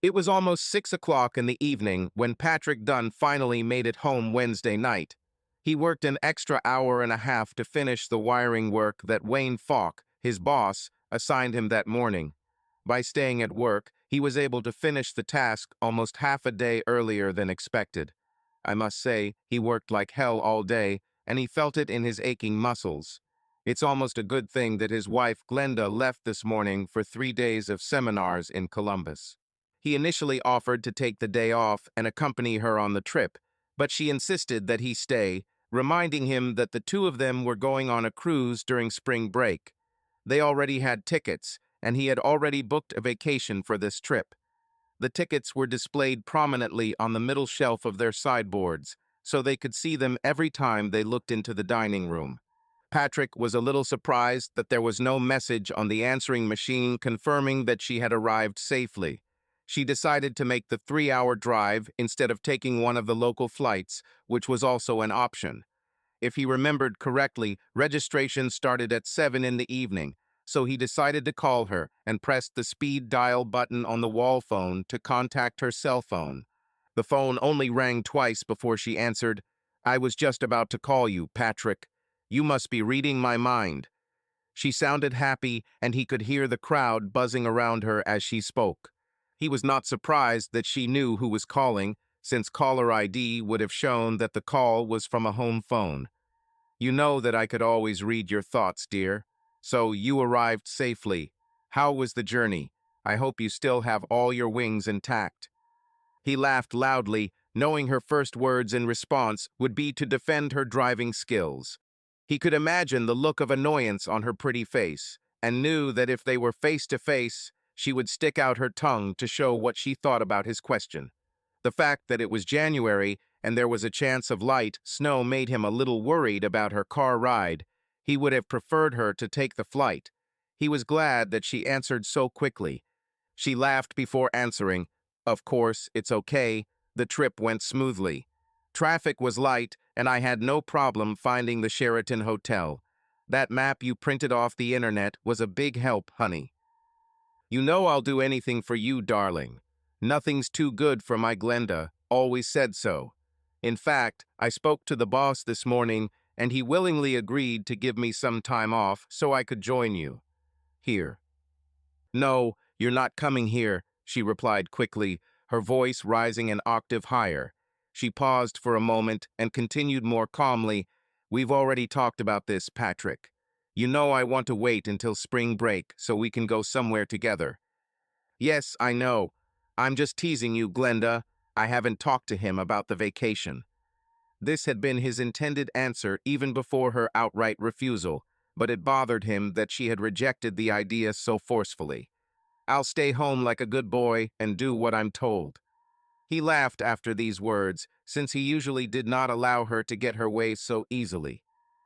It was almost 6 o'clock in the evening when Patrick Dunn finally made it home Wednesday night. He worked an extra hour and a half to finish the wiring work that Wayne Falk, his boss, assigned him that morning. By staying at work, he was able to finish the task almost half a day earlier than expected. I must say, he worked like hell all day, and he felt it in his aching muscles. It's almost a good thing that his wife Glenda left this morning for 3 days of seminars in Columbus. He initially offered to take the day off and accompany her on the trip, but she insisted that he stay, reminding him that the two of them were going on a cruise during spring break. They already had tickets, and he had already booked a vacation for this trip. The tickets were displayed prominently on the middle shelf of their sideboards, so they could see them every time they looked into the dining room. Patrick was a little surprised that there was no message on the answering machine confirming that she had arrived safely. She decided to make the 3-hour drive instead of taking one of the local flights, which was also an option. If he remembered correctly, registration started at 7 in the evening, so he decided to call her and pressed the speed dial button on the wall phone to contact her cell phone. The phone only rang twice before she answered. "I was just about to call you, Patrick. You must be reading my mind." She sounded happy, and he could hear the crowd buzzing around her as she spoke. He was not surprised that she knew who was calling, since caller ID would have shown that the call was from a home phone. "You know that I could always read your thoughts, dear. So you arrived safely. How was the journey? I hope you still have all your wings intact." He laughed loudly, knowing her first words in response would be to defend her driving skills. He could imagine the look of annoyance on her pretty face, and knew that if they were face to face, she would stick out her tongue to show what she thought about his question. The fact that it was January and there was a chance of light snow made him a little worried about her car ride. He would have preferred her to take the flight. He was glad that she answered so quickly. She laughed before answering. "Of course, it's okay. The trip went smoothly. Traffic was light, and I had no problem finding the Sheraton Hotel. That map you printed off the internet was a big help, honey. You know I'll do anything for you, darling. Nothing's too good for my Glenda, always said so. In fact, I spoke to the boss this morning, and he willingly agreed to give me some time off so I could join you. Here." "No, you're not coming here," she replied quickly, her voice rising an octave higher. She paused for a moment and continued more calmly. "We've already talked about this, Patrick. You know I want to wait until spring break so we can go somewhere together." "Yes, I know. I'm just teasing you, Glenda. I haven't talked to him about the vacation." This had been his intended answer even before her outright refusal, but it bothered him that she had rejected the idea so forcefully. "I'll stay home like a good boy and do what I'm told." He laughed after these words, since he usually did not allow her to get her way so easily.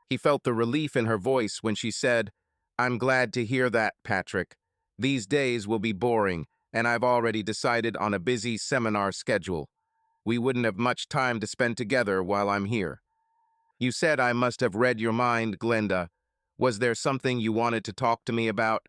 He felt the relief in her voice when she said, "I'm glad to hear that, Patrick. These days will be boring, and I've already decided on a busy seminar schedule. We wouldn't have much time to spend together while I'm here." "You said I must have read your mind, Glenda. Was there something you wanted to talk to me about?"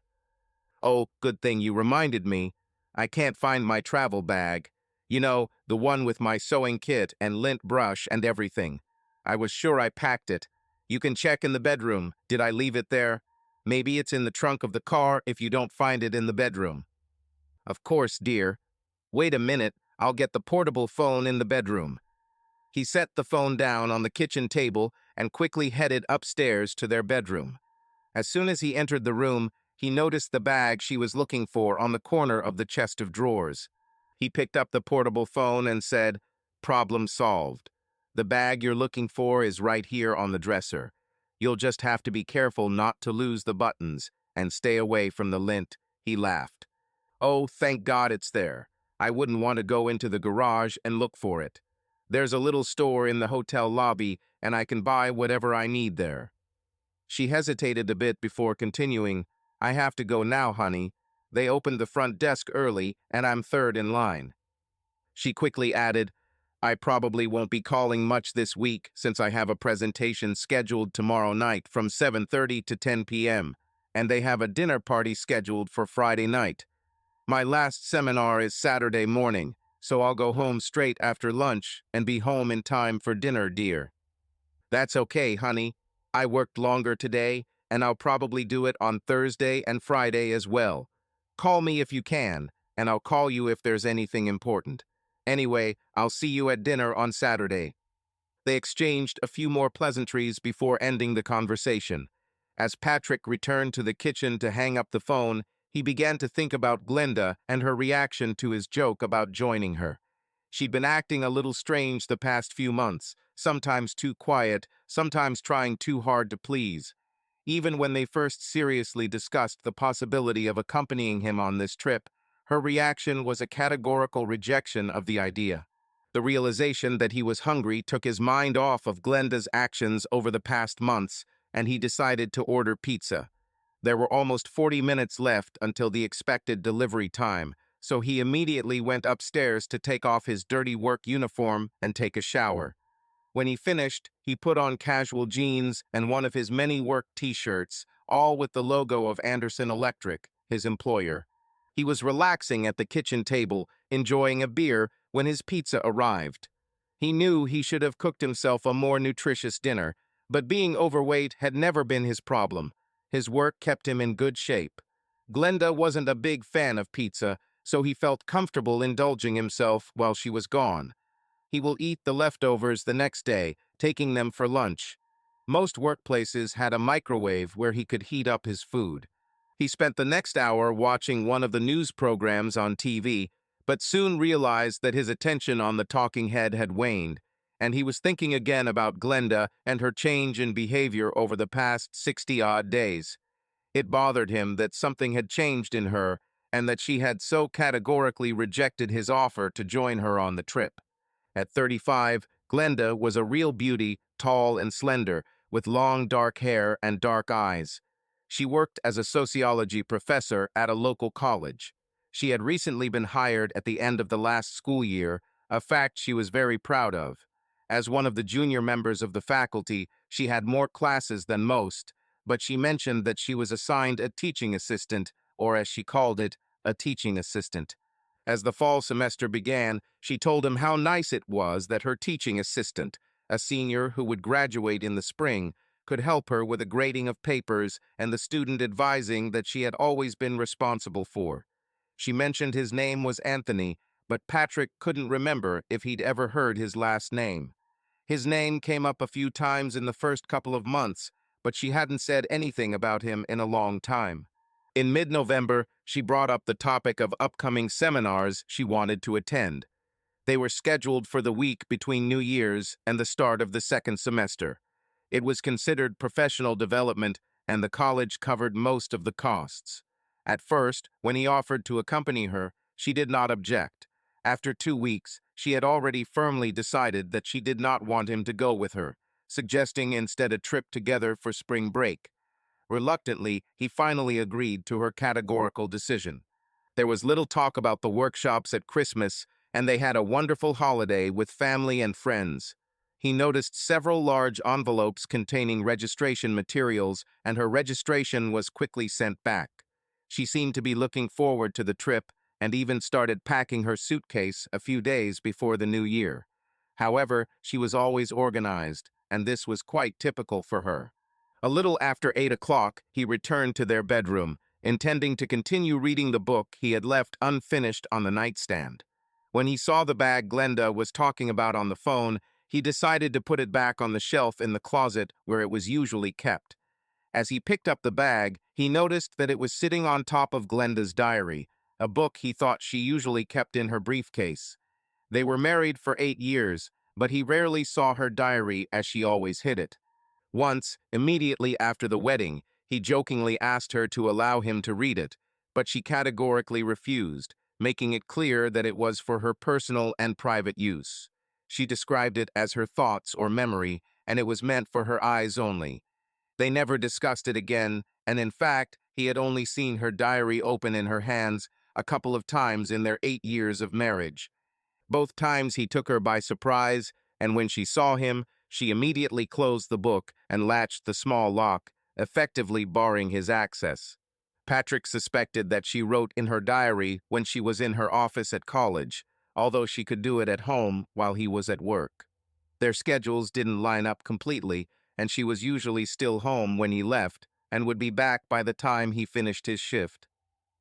"Oh, good thing you reminded me. I can't find my travel bag. You know, the one with my sewing kit and lint brush and everything. I was sure I packed it. You can check in the bedroom. Did I leave it there? Maybe it's in the trunk of the car if you don't find it in the bedroom." "Of course, dear. Wait a minute, I'll get the portable phone in the bedroom." He set the phone down on the kitchen table and quickly headed upstairs to their bedroom. As soon as he entered the room, he noticed the bag she was looking for on the corner of the chest of drawers. He picked up the portable phone and said, "Problem solved. The bag you're looking for is right here on the dresser. You'll just have to be careful not to lose the buttons and stay away from the lint." He laughed. "Oh, thank God it's there. I wouldn't want to go into the garage and look for it. There's a little store in the hotel lobby, and I can buy whatever I need there." She hesitated a bit before continuing, "I have to go now, honey. They opened the front desk early, and I'm third in line." She quickly added, "I probably won't be calling much this week since I have a presentation scheduled tomorrow night from 7:30 to 10 p.m., and they have a dinner party scheduled for Friday night. My last seminar is Saturday morning, so I'll go home straight after lunch and be home in time for dinner, dear. That's okay, honey. I worked longer today, and I'll probably do it on Thursday and Friday as well. Call me if you can, and I'll call you if there's anything important. Anyway, I'll see you at dinner on Saturday. They exchanged a few more pleasantries before ending the conversation. As Patrick returned to the kitchen to hang up the phone, he began to think about Glenda and her reaction to his joke about joining her. She'd been acting a little strange the past few months, sometimes too quiet, sometimes trying too hard to please. Even when they first seriously discussed the possibility of accompanying him on this trip, her reaction was a categorical rejection of the idea. The realization that he was hungry took his mind off of Glenda's actions over the past months, and he decided to order pizza. There were almost 40 minutes left until the expected delivery time, so he immediately went upstairs to take off his dirty work uniform and take a shower. When he finished, he put on casual jeans and one of his many work t-shirts, all with the logo of Anderson Electric, his employer. He was relaxing at the kitchen table, enjoying a beer, when his pizza arrived. He knew he should have cooked himself a more nutritious dinner, but being overweight had never been his problem. His work kept him in good shape. Glenda wasn't a big fan of pizza, so he felt comfortable indulging himself while she was gone. He will eat the leftovers the next day, taking them for lunch. Most workplaces had a microwave where he could heat up his food. He spent the next hour watching one of the news programs on TV, but soon realized that his attention on the talking head had waned, and he was thinking again about Glenda and her change in behavior over the past 60-odd days. It bothered him that something had changed in her, and that she had so categorically rejected his offer to join her on the trip. At 35, Glenda was a real beauty, tall and slender, with long dark hair and dark eyes. She worked as a sociology professor at a local college. She had recently been hired at the end of the last school year, a fact she was very proud of. As one of the junior members of the faculty, she had more classes than most, but she mentioned that she was assigned a teaching assistant, or as she called it, a teaching assistant. As the fall semester began, she told him how nice it was that her teaching assistant, a senior who would graduate in the spring, could help her with a grading of papers and the student advising that she had always been responsible for. She mentioned his name was Anthony, but Patrick couldn't remember if he'd ever heard his last name. His name came up a few times in the first couple of months, but she hadn't said anything about him in a long time. In mid-November, she brought up the topic of upcoming seminars she wanted to attend. They were scheduled for the week between New Year's and the start of the second semester. It was considered professional development, and the college covered most of the costs. At first, when he offered to accompany her, she did not object. After 2 weeks, she had already firmly decided that she did not want him to go with her, suggesting instead a trip together for spring break. Reluctantly, he finally agreed to her categorical decision. There was little talk about the workshops at Christmas, and they had a wonderful holiday with family and friends. He noticed several large envelopes containing registration materials, and her registration was quickly sent back. She seemed to be looking forward to the trip, and even started packing her suitcase a few days before the new year. However, she was always organized, and this was quite typical for her. A little after 8 o'clock, he returned to their bedroom, intending to continue reading the book he had left unfinished on the nightstand. When he saw the bag Glenda was talking about on the phone, he decided to put it back on the shelf in the closet where it was usually kept. As he picked up the bag, he noticed that it was sitting on top of Glenda's diary, a book he thought she usually kept in her briefcase. They were married for 8 years, but he rarely saw her diary as she always hid it. Once, immediately after the wedding, he jokingly asked her to allow him to read it, but she categorically refused, making it clear that it was for her personal and private use. She described it as her thoughts or memory, and it was meant for her eyes only. They never discussed it again, and in fact, he had only seen her diary open in her hands a couple of times in their 8 years of marriage. Both times he took her by surprise, and when she saw him, she immediately closed the book and latched the small lock, effectively barring his access. Patrick suspected that she wrote in her diary when she was in her office at college, although she could do it at home while he was at work. Their schedules didn't line up completely, and she was usually still home when he left and would be back by the time he finished his shift.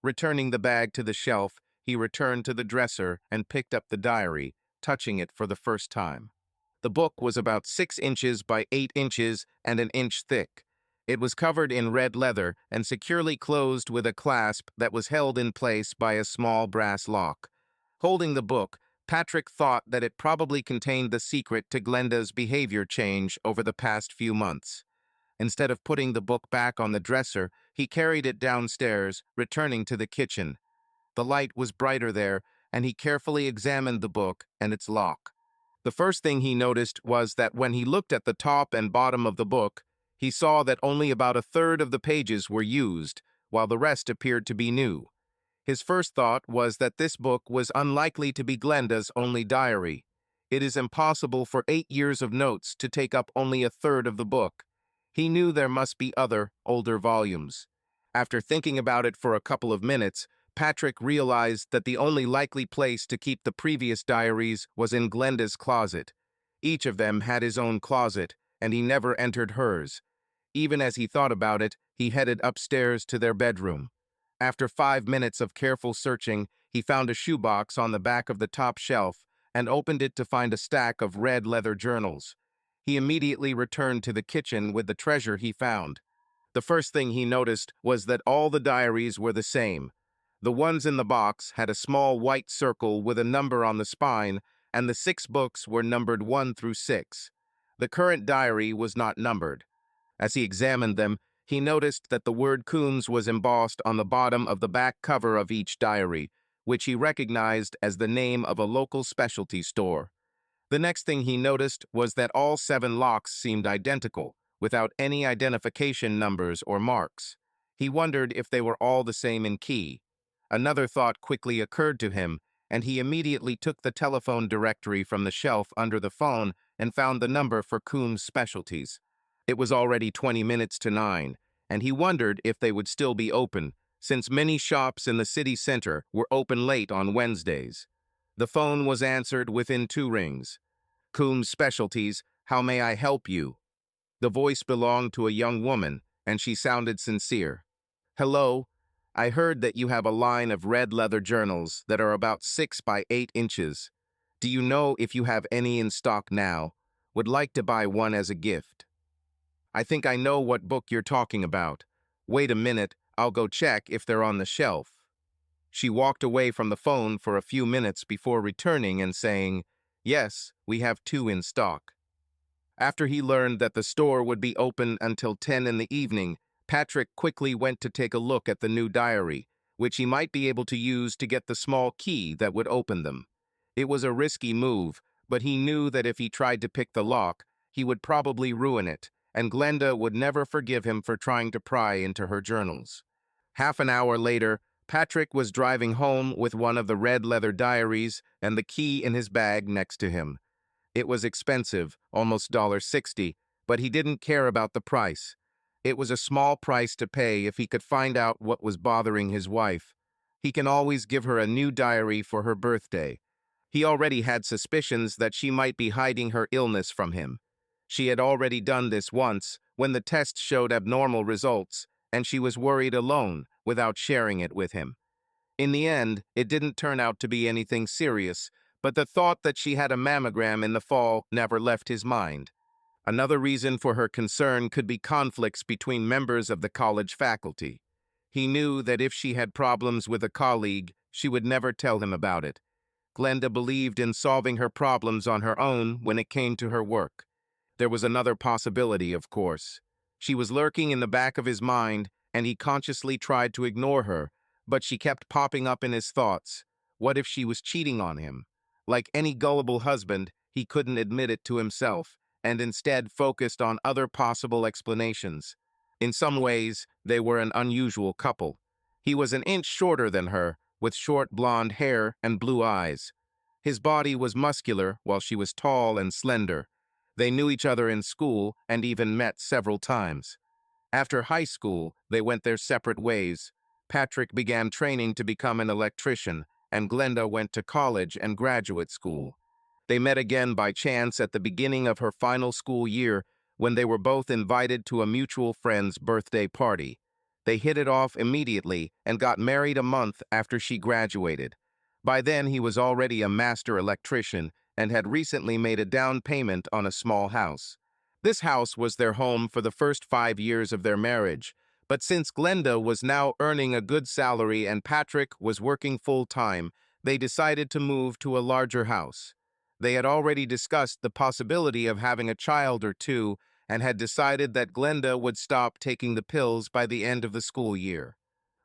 Returning the bag to the shelf, he returned to the dresser and picked up the diary, touching it for the first time. The book was about 6 inches by 8 inches and an inch thick. It was covered in red leather and securely closed with a clasp that was held in place by a small brass lock. Holding the book, Patrick thought that it probably contained the secret to Glenda's behavior change over the past few months. Instead of putting the book back on the dresser, he carried it downstairs, returning to the kitchen. The light was brighter there, and he carefully examined the book and its lock. The first thing he noticed was that when he looked at the top and bottom of the book, he saw that only about a third of the pages were used, while the rest appeared to be new. His first thought was that this book was unlikely to be Glenda's only diary. It is impossible for 8 years of notes to take up only a third of the book. He knew there must be other, older volumes. After thinking about it for a couple of minutes, Patrick realized that the only likely place to keep the previous diaries was in Glenda's closet. Each of them had his own closet, and he never entered hers. Even as he thought about it, he headed upstairs to their bedroom. After 5 minutes of careful searching, he found a shoebox on the back of the top shelf and opened it to find a stack of red leather journals. He immediately returned to the kitchen with the treasure he found. The first thing he noticed was that all the diaries were the same. The ones in the box had a small white circle with a number on the spine, and the 6 books were numbered 1 through 6. The current diary was not numbered. As he examined them, he noticed that the word Coombs was embossed on the bottom of the back cover of each diary, which he recognized as the name of a local specialty store. The next thing he noticed was that all 7 locks seemed identical, without any identification numbers or marks. He wondered if they were all the same in key. Another thought quickly occurred to him, and he immediately took the telephone directory from the shelf under the phone and found the number for Coombs Specialties. It was already 20 minutes to 9, and he wondered if they would still be open, since many shops in the city center were open late on Wednesdays. The phone was answered within 2 rings. Coombs Specialties, how may I help you? The voice belonged to a young woman, and she sounded sincere. Hello, I heard that you have a line of red leather journals that are about 6 by 8 inches. Do you know if you have any in stock now? Would like to buy one as a gift. I think I know what book you're talking about. Wait a minute, I'll go check if they're on the shelf. She walked away from the phone for a few minutes before returning and saying, Yes, we have 2 in stock. After he learned that the store would be open until 10 in the evening, Patrick quickly went to take a look at the new diary, which he might be able to use to get the small key that would open them. It was a risky move, but he knew that if he tried to pick the lock, he would probably ruin it, and Glenda would never forgive him for trying to pry into her journals. Half an hour later, Patrick was driving home with one of the red leather diaries and the key in his bag next to him. It was expensive, almost $1.60, but he didn't care about the price. It was a small price to pay if he could find out what was bothering his wife. He can always give her a new diary for her birthday. He already had suspicions that she might be hiding her illness from him. She had already done this once, when the test showed abnormal results, and she was worried alone, without sharing it with him. In the end, it didn't turn out to be anything serious, but the thought that she had a mammogram in the fall never left his mind. Another reason for her concern could be conflicts between members of the college faculty. He knew that if she had problems with a colleague, she would never tell him about it. Glenda believed in solving her problems on her own when it came to her work. There was another possibility, of course. She was lurking in the back of his mind, and he consciously tried to ignore her, but she kept popping up in his thoughts. What if she was cheating on him? Like any gullible husband, he couldn't admit it to himself, and instead focused on other possible explanations. In some ways, they were an unusual couple. He was an inch shorter than her, with short blonde hair and blue eyes. His body was muscular, while she was tall and slender. They knew each other in school and even met several times. After high school, they went their separate ways. Patrick began training to become an electrician, and Glenda went to college and graduate school. They met again by chance at the beginning of her final school year when they were both invited to a mutual friend's birthday party. They hit it off immediately and got married a month after she graduated. By then, he was already a master electrician and had recently made a down payment on a small house. This house was their home for the first 5 years of their marriage, but since Glenda was now earning a good salary and Patrick was working full-time, they decided to move to a larger house. They had already discussed the possibility of having a child or two and had decided that Glenda would stop taking the pills by the end of the school year.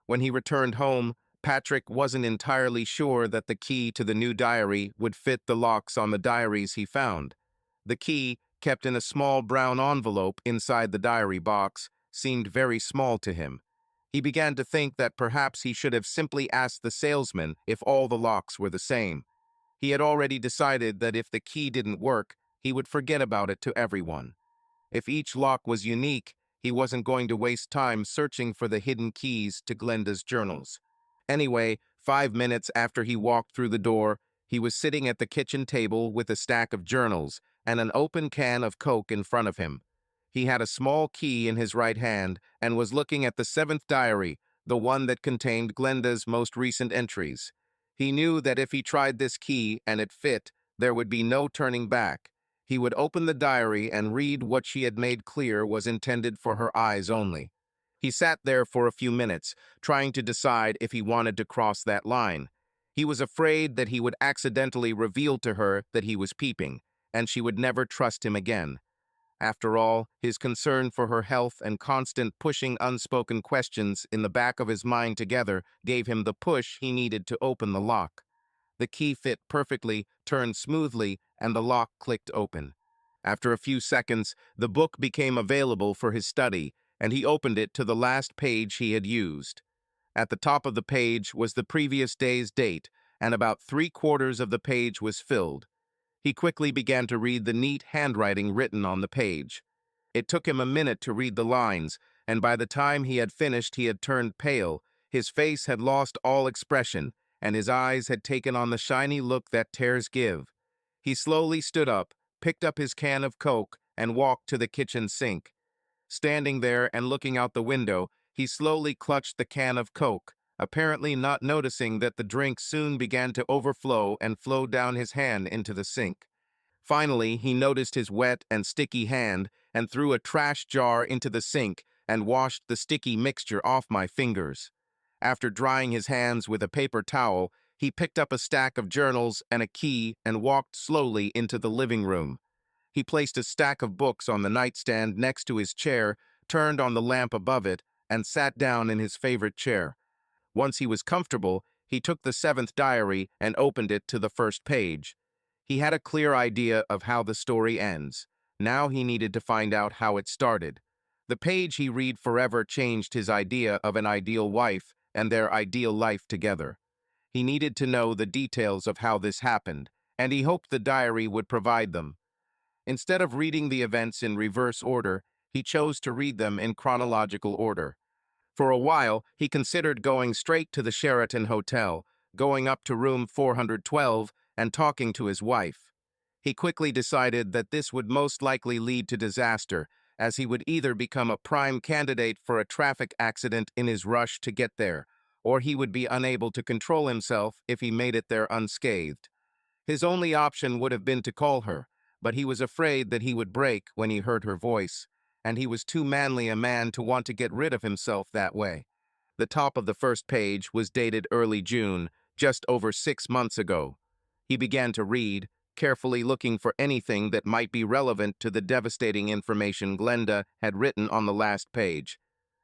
When he returned home, Patrick wasn't entirely sure that the key to the new diary would fit the locks on the diaries he found. The key, kept in a small brown envelope inside the diary box, seemed very small to him. He began to think that perhaps he should have simply asked the salesman if all the locks were the same. He had already decided that if the key didn't work, he would forget about it to everyone. If each lock was unique, he wasn't going to waste time searching for the hidden keys to Glenda's journals. Anyway, 5 minutes after he walked through the door, he was sitting at the kitchen table with a stack of journals and an open can of Coke in front of him. He had a small key in his right hand and was looking at the seventh diary, the one that contained Glenda's most recent entries. He knew that if he tried this key and it fit, there would be no turning back. He would open the diary and read what she had made clear was intended for her eyes only. He sat there for a few minutes, trying to decide if he wanted to cross that line. He was afraid that he would accidentally reveal to her that he was peeping, and she would never trust him again. After all, his concern for her health and constant pushing unspoken questions in the back of his mind together gave him the push he needed to open the lock. The key fit perfectly, turned smoothly, and the lock clicked open. After a few seconds, the book became available for his study, and he opened it to the last page he had used. At the top of the page was the previous day's date, and about 3/4 of the page was filled. He quickly began to read the neat handwriting written on the page. It took him a minute to read the lines, and by the time he had finished he had turned pale, his face had lost all expression, and his eyes had taken on the shiny look that tears give. He slowly stood up, picked up his can of Coke, and walked to the kitchen sink. Standing there and looking out the window, he slowly clutched the can of Coke, apparently not noticing that the drink soon began to overflow and flow down his hand into the sink. Finally, he noticed his wet and sticky hand and threw a trash jar into the sink and washed the sticky mixture off my fingers. After drying his hands with a paper towel, he picked up a stack of journals and a key and walked slowly into the living room. He placed a stack of books on the nightstand next to his chair, turned on the lamp above it, and sat down in his favorite chair. Once he was comfortable, he took the seventh diary and opened it to the first page. He had a clear idea of how the story ends. Now he needed to find out how it started. The page he read forever changed his idea of an ideal wife and their ideal life together. He needed to know the details of how this happened, and he hoped the diary would provide them. Instead of reading the events in reverse order, he chose to read them in chronological order. For a while, he considered going straight to the Sheraton Hotel, going up to room 412, and talking to his wife. He quickly decided that this would most likely lead to disaster, as he would either become a prime candidate for a traffic accident in his rush to get there, or he would be unable to control himself if he made it there unscathed. His only option would have been to call her, but he was afraid that he would break when he heard her voice, and he was too manly a man to want to get rid of himself that way. The top of the first page was dated early June, just over 6 months ago. He began to read, carefully looking for anything that might be relevant to the devastating information Glenda had written on the last page.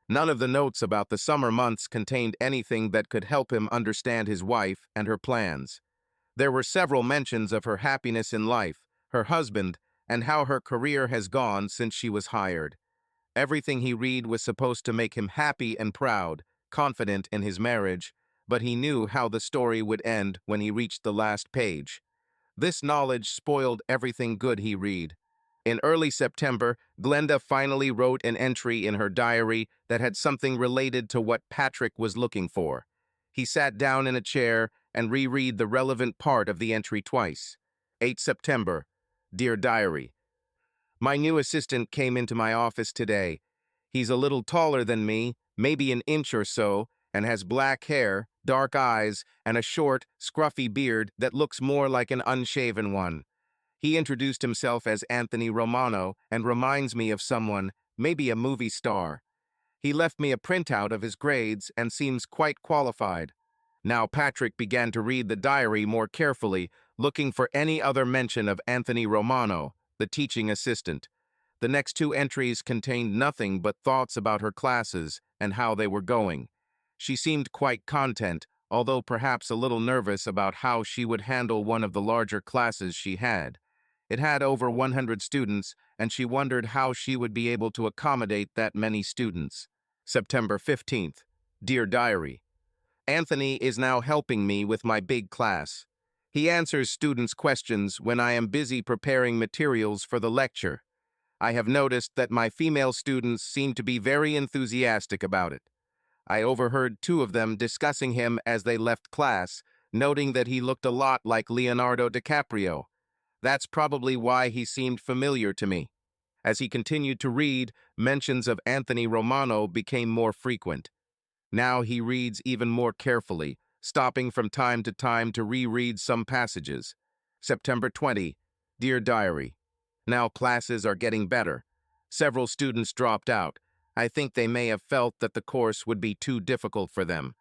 None of the notes about the summer months contained anything that could help him understand his wife and her plans. There were several mentions of her happiness in life, her husband, and how her career has gone since she was hired. Everything he read was supposed to make him happy and proud, confident in his marriage, but he knew how the story would end when he reached the last page. This knowledge spoiled everything good he read. In early September, Glenda finally wrote an entry in her diary that had something related to what Patrick was looking for. He sat down in a chair and reread the relevant part of the entry twice. 8 September. Dear Diary, my new assistant came into my office today. He's a little taller than me, maybe an inch or so, and has black hair, dark eyes, and a short, scruffy beard that looks more like an unshaven one. He introduced himself as Anthony Romano and reminds me of someone, maybe a movie star. He left me a printout of his grades and seems quite qualified. Now Patrick began to read the diary more carefully, looking for any other mention of Anthony Romano, the teaching assistant. The next two entries contained nothing but thoughts about her classes and how they were going. She seemed quite content, although perhaps a little nervous about how she would handle one of the larger classes she had. It had over 100 students, and she wondered how she would be able to accommodate that many students. September 15th. Dear Diary, Anthony is now helping me with my big class. He answers students' questions when I am busy preparing materials for the lecture. I have noticed that my female students seem to be very enthusiastic about it. I overheard two of them discussing him as they left class, noting that he looked a lot like Leonardo DiCaprio. That's probably why he seemed familiar to me. As he continued to read, mentions of Anthony Romano became more frequent. Now he reads even more carefully, stopping from time to time to reread some passages. September 20. Dear Diary, now classes are getting better. Several students dropped out. I think they may have felt that the course would be too difficult for them.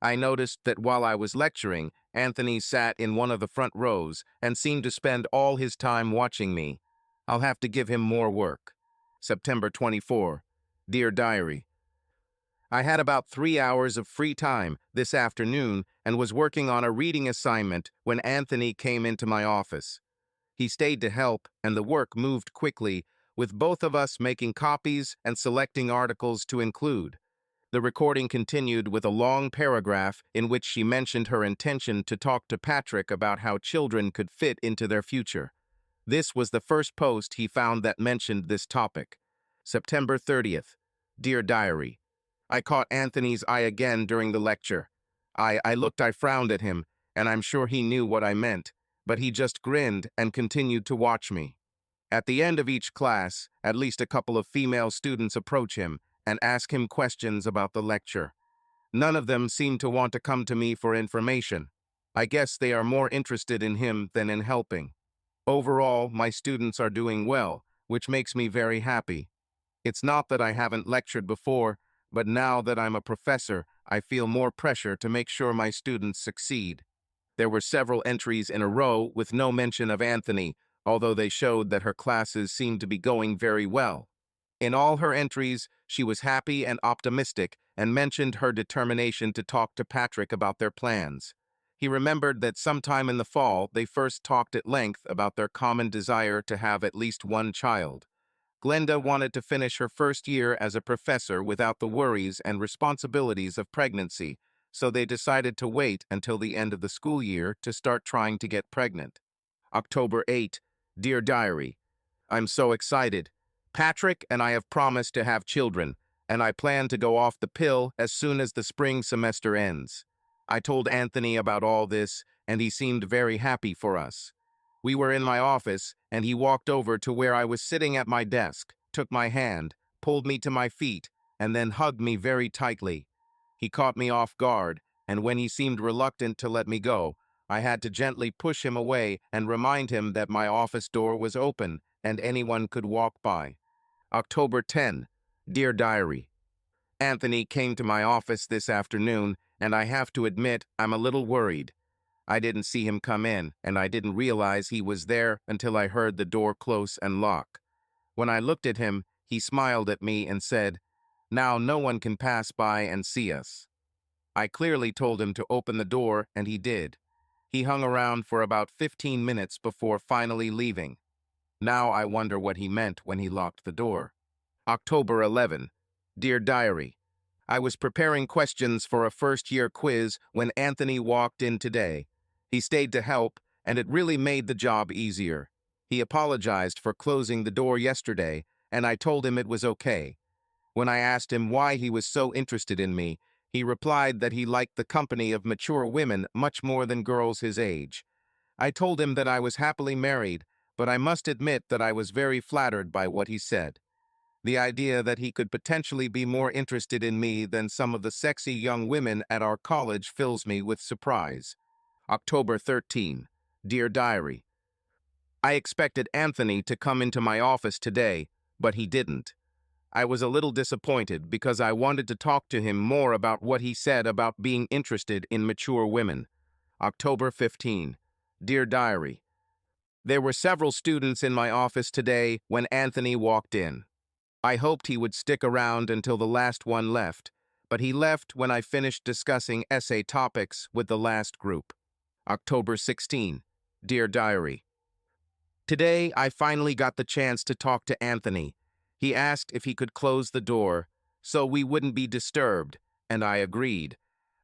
I noticed that while I was lecturing, Anthony sat in one of the front rows and seemed to spend all his time watching me. I'll have to give him more work. September 24. Dear Diary, I had about 3 hours of free time this afternoon and was working on a reading assignment when Anthony came into my office. He stayed to help, and the work moved quickly, with both of us making copies and selecting articles to include. The recording continued with a long paragraph in which she mentioned her intention to talk to Patrick about how children could fit into their future. This was the first post he found that mentioned this topic. September 30th. Dear Diary, I caught Anthony's eye again during the lecture. I frowned at him, and I'm sure he knew what I meant, but he just grinned and continued to watch me. At the end of each class, at least a couple of female students approach him and ask him questions about the lecture. None of them seem to want to come to me for information. I guess they are more interested in him than in helping. Overall, my students are doing well, which makes me very happy. It's not that I haven't lectured before, but now that I'm a professor, I feel more pressure to make sure my students succeed. There were several entries in a row with no mention of Anthony, although they showed that her classes seemed to be going very well. In all her entries, she was happy and optimistic and mentioned her determination to talk to Patrick about their plans. He remembered that sometime in the fall they first talked at length about their common desire to have at least one child. Glenda wanted to finish her first year as a professor without the worries and responsibilities of pregnancy, so they decided to wait until the end of the school year to start trying to get pregnant. October 8. Dear Diary, I'm so excited. Patrick and I have promised to have children, and I plan to go off the pill as soon as the spring semester ends. I told Anthony about all this, and he seemed very happy for us. We were in my office, and he walked over to where I was sitting at my desk, took my hand, pulled me to my feet, and then hugged me very tightly. He caught me off guard, and when he seemed reluctant to let me go, I had to gently push him away and remind him that my office door was open and anyone could walk by. October 10. Dear Diary, Anthony came to my office this afternoon, and I have to admit I'm a little worried. I didn't see him come in, and I didn't realize he was there until I heard the door close and lock. When I looked at him, he smiled at me and said, "Now no one can pass by and see us." I clearly told him to open the door, and he did. He hung around for about 15 minutes before finally leaving. Now I wonder what he meant when he locked the door. October 11. Dear Diary, I was preparing questions for a first-year quiz when Anthony walked in today. He stayed to help, and it really made the job easier. He apologized for closing the door yesterday, and I told him it was okay. When I asked him why he was so interested in me, he replied that he liked the company of mature women much more than girls his age. I told him that I was happily married, but I must admit that I was very flattered by what he said. The idea that he could potentially be more interested in me than some of the sexy young women at our college fills me with surprise. October 13. Dear Diary, I expected Anthony to come into my office today, but he didn't. I was a little disappointed because I wanted to talk to him more about what he said about being interested in mature women. October 15. Dear Diary, there were several students in my office today when Anthony walked in. I hoped he would stick around until the last one left, but he left when I finished discussing essay topics with the last group. October 16. Dear Diary, today I finally got the chance to talk to Anthony. He asked if he could close the door so we wouldn't be disturbed, and I agreed.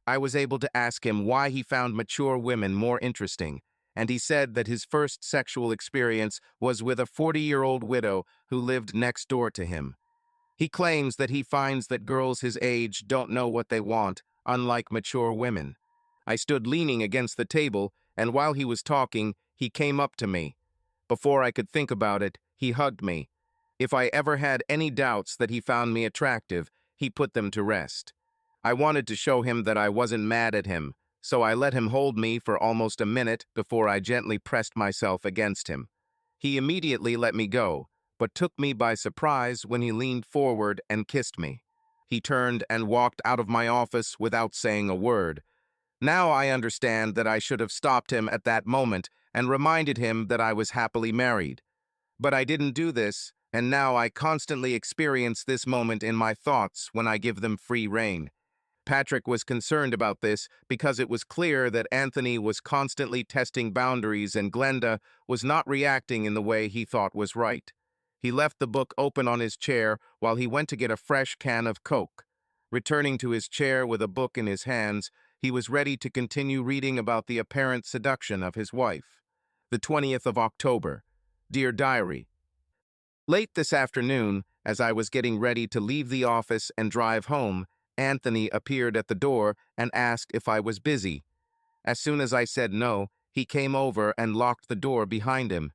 I was able to ask him why he found mature women more interesting, and he said that his first sexual experience was with a 40-year-old widow who lived next door to him. He claims that he finds that girls his age don't know what they want, unlike mature women. I stood leaning against the table, and while he was talking, he came up to me. Before I could think about it, he hugged me. If I ever had any doubts that he found me attractive, he put them to rest. I wanted to show him that I wasn't mad at him, so I let him hold me for almost a minute before I gently pressed myself against him. He immediately let me go, but took me by surprise when he leaned forward and kissed me. He turned and walked out of my office without saying a word. Now I understand that I should have stopped him at that moment and reminded him that I was happily married. But I didn't do this, and now I constantly experience this moment in my thoughts when I give them free rein. Patrick was concerned about this because it was clear that Anthony was constantly testing boundaries and Glenda was not reacting in the way he thought was right. He left the book open on his chair while he went to get a fresh can of Coke. Returning to his chair with a book in his hands, he was ready to continue reading about the apparent seduction of his wife. The 20th of October. Dear Diary, late this afternoon, as I was getting ready to leave the office and drive home, Anthony appeared at the door and asked if I was busy. As soon as I said no, he came over and locked the door behind him.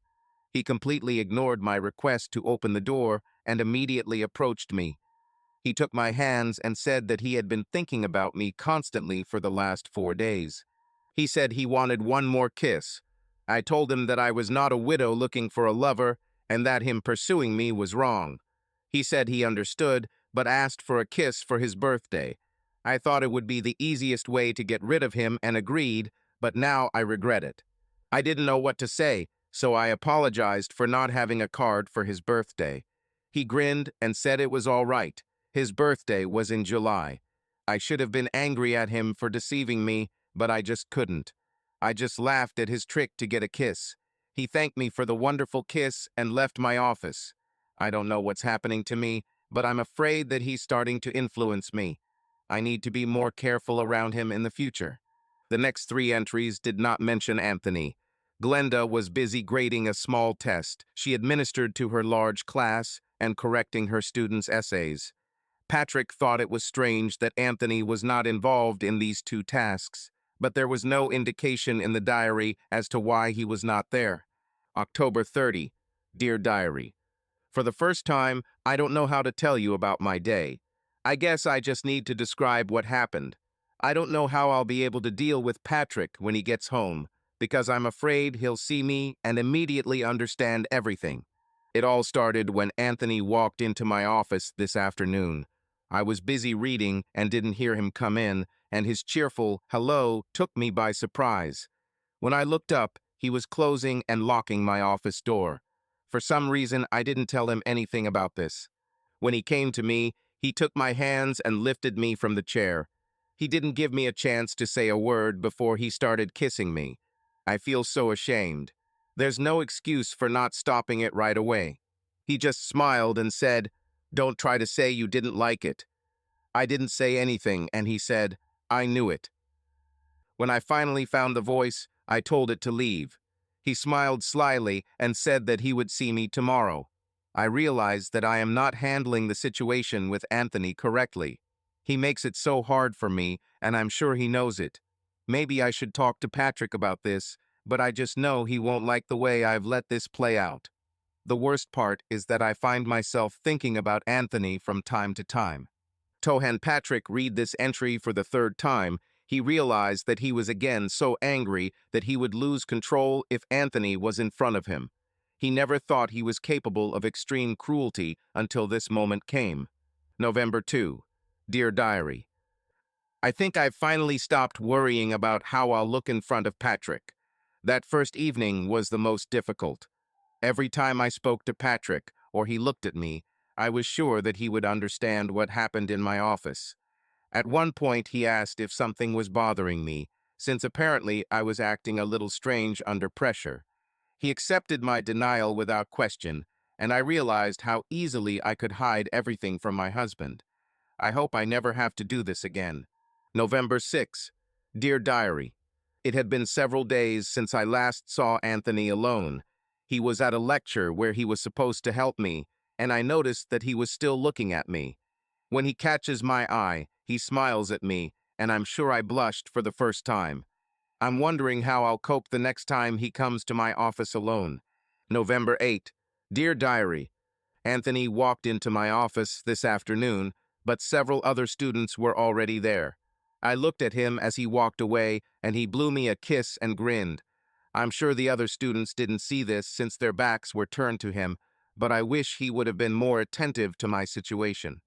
He completely ignored my request to open the door and immediately approached me. He took my hands and said that he had been thinking about me constantly for the last 4 days. He said he wanted one more kiss. I told him that I was not a widow looking for a lover and that him pursuing me was wrong. He said he understood, but asked for a kiss for his birthday. I thought it would be the easiest way to get rid of him and agreed, but now I regret it. I didn't know what to say, so I apologized for not having a card for his birthday. He grinned and said it was all right. His birthday was in July. I should have been angry at him for deceiving me, but I just couldn't. I just laughed at his trick to get a kiss. He thanked me for the wonderful kiss and left my office. I don't know what's happening to me, but I'm afraid that he's starting to influence me. I need to be more careful around him in the future. The next 3 entries did not mention Anthony. Glenda was busy grading a small test she administered to her large class and correcting her students' essays. Patrick thought it was strange that Anthony was not involved in these 2 tasks, but there was no indication in the diary as to why he was not there. October 30. Dear Diary, for the first time, I don't know how to tell you about my day. I guess I just need to describe what happened. I don't know how I'll be able to deal with Patrick when he gets home, because I'm afraid he'll see me and immediately understand everything. It all started when Anthony walked into my office this afternoon. I was busy reading and didn't hear him come in, and his cheerful hello took me by surprise. When I looked up, he was closing and locking my office door. For some reason, I didn't tell him anything about this. When he came to me, he took my hands and lifted me from the chair. He didn't give me a chance to say a word before he started kissing me. I feel so ashamed. There's no excuse for not stopping it right away. He just smiled and said, "Don't try to say you didn't like it." I didn't say anything, and he said, "I knew it." When I finally found the voice, I told it to leave. He smiled slyly and said that he would see me tomorrow. I realized that I am not handling the situation with Anthony correctly. He makes it so hard for me, and I'm sure he knows it. Maybe I should talk to Patrick about this, but I just know he won't like the way I've let this play out. The worst part is that I find myself thinking about Anthony from time to time. Tohan Patrick read this entry for the third time. He realized that he was again so angry that he would lose control if Anthony was in front of him. He never thought he was capable of extreme cruelty until this moment came. November 2. Dear Diary, I think I've finally stopped worrying about how I'll look in front of Patrick. That first evening was the most difficult. Every time I spoke to Patrick, or he looked at me, I was sure that he would understand what happened in my office. At one point, he asked if something was bothering me, since apparently I was acting a little strange under pressure. He accepted my denial without question, and I realized how easily I could hide everything from my husband. I hope I never have to do this again. November 6. Dear Diary, it had been several days since I last saw Anthony alone. He was at a lecture where he was supposed to help me, and I noticed that he was still looking at me. When he catches my eye, he smiles at me, and I'm sure I blushed for the first time. I'm wondering how I'll cope the next time he comes to my office alone. November 8. Dear Diary, Anthony walked into my office this afternoon, but several other students were already there. I looked at him as he walked away, and he blew me a kiss and grinned. I'm sure the other students didn't see this since their backs were turned to him, but I wish he would have been more attentive to my situation.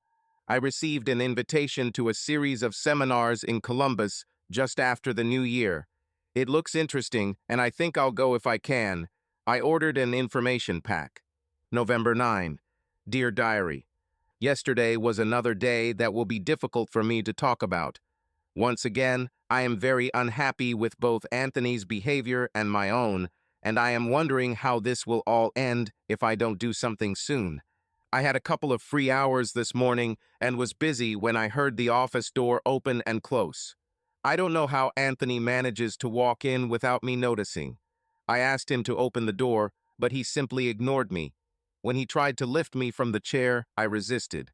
I received an invitation to a series of seminars in Columbus just after the new year. It looks interesting, and I think I'll go if I can. I ordered an information pack. November 9. Dear Diary, yesterday was another day that will be difficult for me to talk about. Once again, I am very unhappy with both Anthony's behavior and my own, and I am wondering how this will all end if I don't do something soon. I had a couple of free hours this morning and was busy when I heard the office door open and close. I don't know how Anthony manages to walk in without me noticing. I asked him to open the door, but he simply ignored me. When he tried to lift me from the chair, I resisted.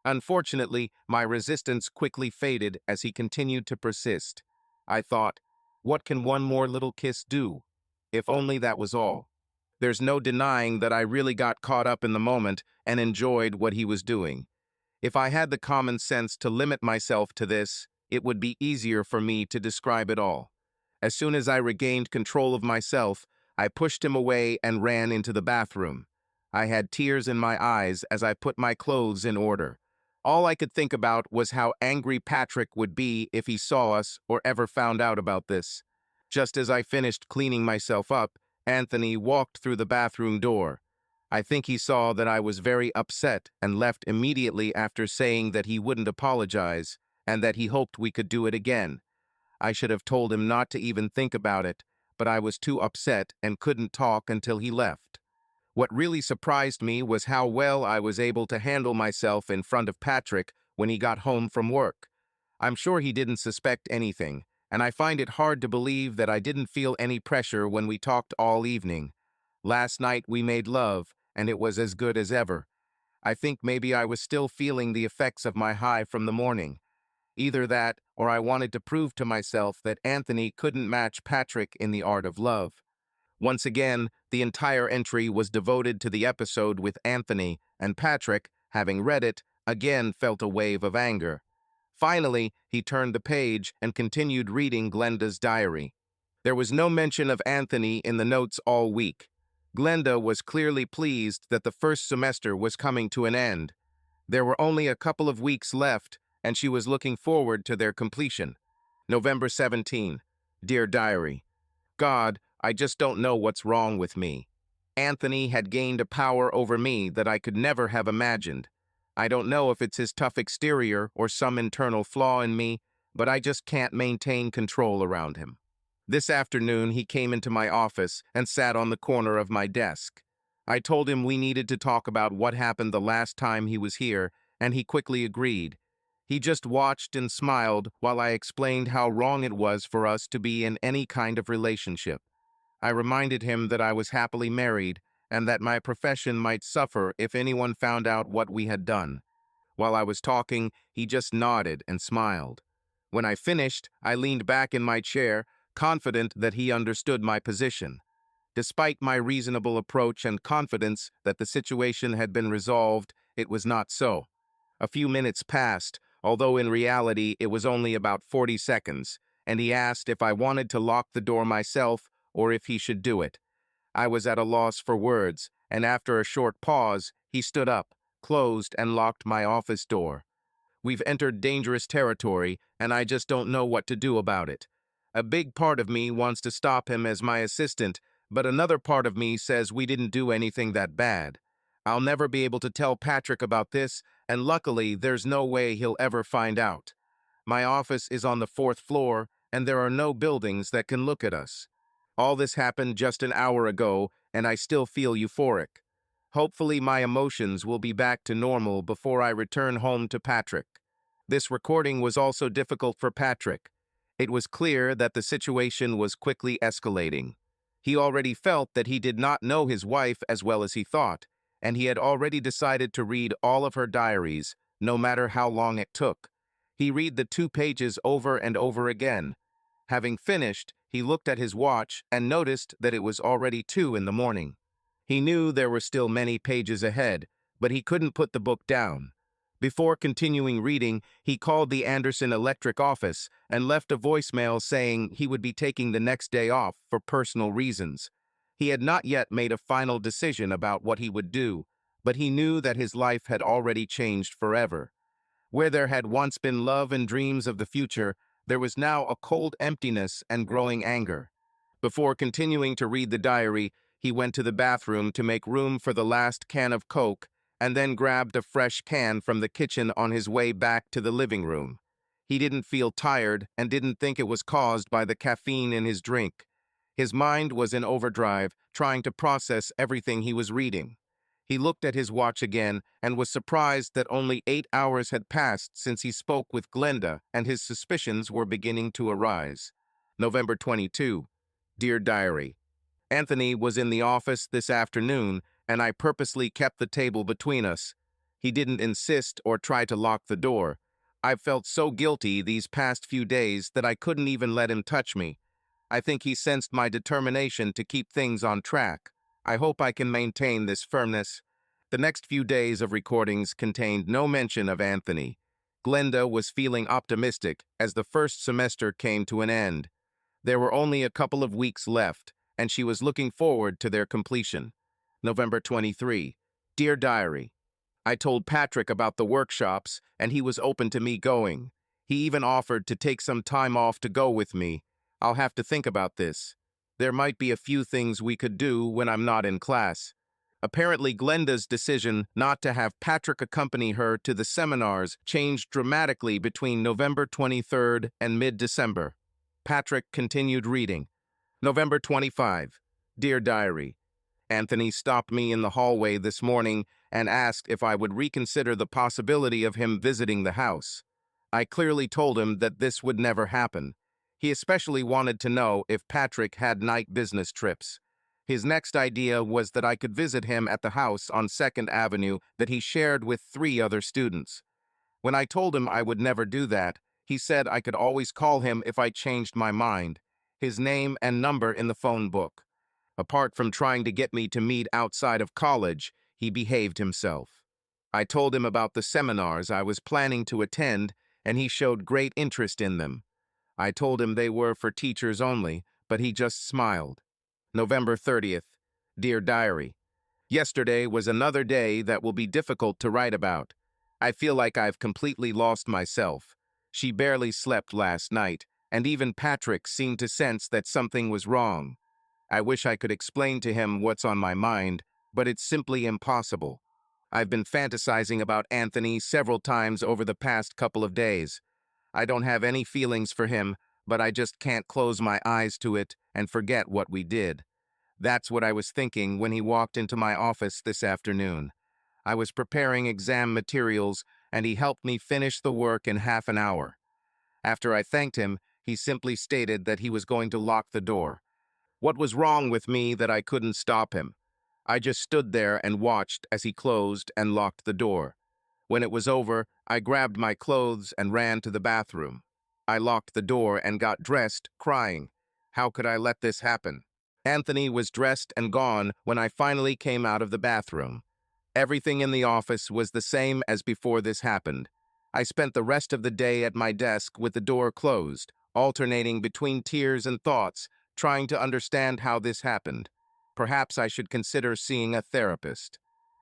Unfortunately, my resistance quickly faded as he continued to persist. I thought, what can one more little kiss do? If only that was all. There's no denying that I really got caught up in the moment and enjoyed what he was doing. If I had the common sense to limit myself to this, it would be easier for me to describe it all. As soon as I regained control of myself, I pushed him away and ran into the bathroom. I had tears in my eyes as I put my clothes in order. All I could think about was how angry Patrick would be if he saw us or ever found out about this. Just as I finished cleaning myself up, Anthony walked through the bathroom door. I think he saw that I was very upset and left immediately after saying that he wouldn't apologize and that he hoped we could do it again. I should have told him not to even think about it, but I was too upset and couldn't talk until he left. What really surprised me was how well I was able to handle myself in front of Patrick when he got home from work. I'm sure he didn't suspect anything, and I find it hard to believe that I didn't feel any pressure when we talked all evening. Last night we made love, and it was as good as ever. I think maybe I was still feeling the effects of my high from the morning. Either that, or I wanted to prove to myself that Anthony couldn't match Patrick in the art of love. Once again, the entire entry was devoted to the episode with Anthony, and Patrick, having read it, again felt a wave of anger. Finally, he turned the page and continued reading Glenda's diary. There was no mention of Anthony in the notes all week. Glenda was clearly pleased that the first semester was coming to an end. There were only a couple of weeks left, and she was looking forward to their completion. November 17. Dear Diary, God, I just don't know what's wrong with me. Anthony had gained a power over me that I could never have imagined. I don't know if it's his tough exterior or some internal flaw in me, but I just can't maintain control around him. This afternoon, he came into my office and sat on the corner of my desk. I told him we needed to talk about what happened the last time he was here, and he quickly agreed. He just watched and smiled while I explained how wrong it was for us to be in any kind of relationship. I reminded him that I was happily married and that my profession might suffer if anyone found out what we had done. While I was talking, he just nodded and smiled. When I finished, I leaned back in my chair, confident that he understood my position. Despite my reasonable approach and confidence that the situation had been resolved, it was not so. A few minutes passed, although in reality it was only about 40 seconds, and he asked if I wanted to lock the door myself or if he should do it. I was at a loss for words, and after a short pause, he stood up, closed, and locked my office door. We've entered dangerous territory, and I just don't know what to do about it. A big part of me wants to stop him as my assistant, but another part of me says we didn't do anything that bad. I'll never be able to tell Patrick about this, and luckily there's no way he'll ever find out. My office is on the 4th floor, and there are no buildings that can look at us. All this happened just an hour ago, and I still feel euphoric. Hopefully my emotions will be back to normal before I return home to Patrick. This recording was also difficult for Patrick. It was clear that the situation was quickly escalating. He already felt that he did not know his wife as well as he thought, and he had already decided to read all of her diaries, no matter how long it took. He read the 2 pages over and over again. Having finished, he looked at his watch and noticed that it was already 2 in the morning. He knew there were still many pages ahead, but he couldn't put the book down. Before continuing reading, he called the Anderson Electric office and left a voicemail saying he would be taking the next day off for personal reasons. He had not yet made a final decision about what he would do, but he knew that his life had already changed forever. Where there had once been love and dreams of the future, there was now a cold emptiness and growing anger. Before continuing to read the diary, he went to the bathroom to make room for the last can of Coke and then grabbed a fresh can from the kitchen on his way back to the living room. He didn't feel tired and didn't think it was caused by the caffeine in his drink. His mind was in overdrive, trying to process everything he was reading. He looked at his watch again and was surprised that only 8 hours had passed since he spoke with Glenda, and his suspicions were beginning to arise. November 22. Dear Diary, Anthony was in the office this afternoon, and I purposely kept the table between us. He didn't insist or try to lock the door. I've felt so guilty these past few days that I couldn't even let him touch me. I think he sensed my determination to keep things on track. I hope I can maintain this firmness. The next few days of recordings contained no mention of Anthony. Glenda was feeling optimistic as the first semester came to an end. There were only a couple of weeks left, and she was looking forward to their completion. November 23. Dear Diary, I told Patrick about the workshops, and he was open to me going. He even offered to take some time off to go with me. I'll have to think about this. There might be a few things we could do when I'm not in class. Apparently, Glenda's decision not to have Patrick accompany her to the seminars changed dramatically between November 23rd and mid-December. Patrick continued reading. November 25. Dear Diary, Anthony stopped me in the hallway this morning and asked if I would reconsider the possibility of him visiting the house. I clearly told him that this would never happen. He especially wanted to know if Patrick had night business trips. His next idea was that I could visit him at the house on 2nd Avenue that he shared with 3 other students. When I told him I would never do that, he said I could always call him if I changed my mind. His name and number in the phone book. Apart from trying to get me to meet outside of college, he behaved himself. I told him about the seminars I was planning to attend, and he showed great interest in them. I told him they were for teachers only, but he just smiled. November 30th. Dear Diary, yesterday was another day that will be difficult to write about. I feel like I've completely lost myself. She barely slept last night, and even Patrick seemed to sense that something was wrong. I wish I could explain to him what's on my mind, but it's simply impossible. I've been fantasizing about Anthony several times over the past couple of days. I don't have any feelings for him, but I just can't close my eyes to it and forget what we did. That's what I was thinking when he walked into my office this afternoon. I was preparing exam materials, and he helped me finish the work in half an hour. After I thanked him, he simply stated that he was going to lock the door. What was wrong with me that I couldn't stop him? I just stood there and watched as he closed and locked the door. When it was over, I grabbed my clothes and ran to the bathroom. I locked the door and got dressed, crying. How could I let this happen? Anthony was dressed and gone when I finally came out of the bathroom. Everything in the office was the same as before this happened. I spent the rest of the day at my desk with the door closed, alternating between tears and thoughts, trying to understand how this happened. Perhaps I should consider seeing a therapist.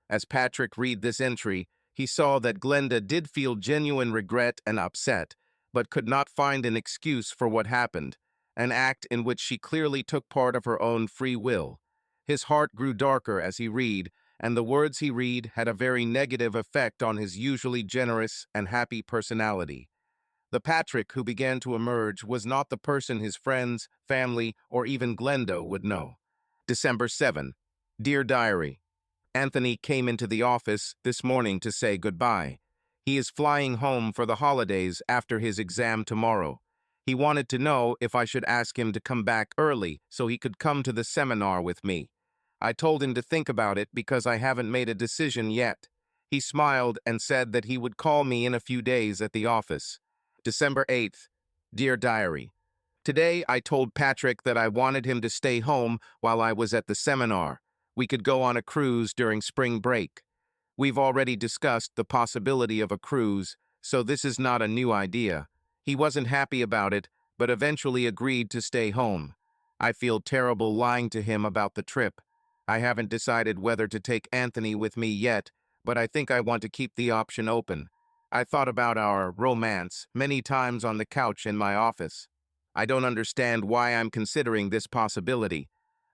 As Patrick read this entry, he saw that Glenda did feel genuine regret and upset, but could not find an excuse for what happened, an act in which she clearly took part of her own free will. His heart grew darker as he read, and the words he read had a very negative effect on his usually generous and happy personality. The Patrick who began to emerge was not the person his friends, family, or even Glenda would know. December 7. Dear Diary, Anthony came into the office this morning to say goodbye. He is flying home for the holidays after his exam tomorrow. He wanted to know if I should ask him to come back early so he could come to the seminar with me. I told him to think about it because I haven't made a decision yet. He smiled and said that he would call me in a few days at the office. December 8th. Dear Diary, today I told Patrick that I wanted him to stay home while I was at the seminar. We could go on a cruise during spring break. We've already discussed the possibility of a cruise, so this is not a new idea. He wasn't happy about it, but eventually agreed to stay home. I feel terrible lying to him about the trip. I haven't decided whether to take Anthony with me yet, but I think I want to keep the option open. I thought about our romance many times on the couch in my office. I don't understand why I'm considering this possibility.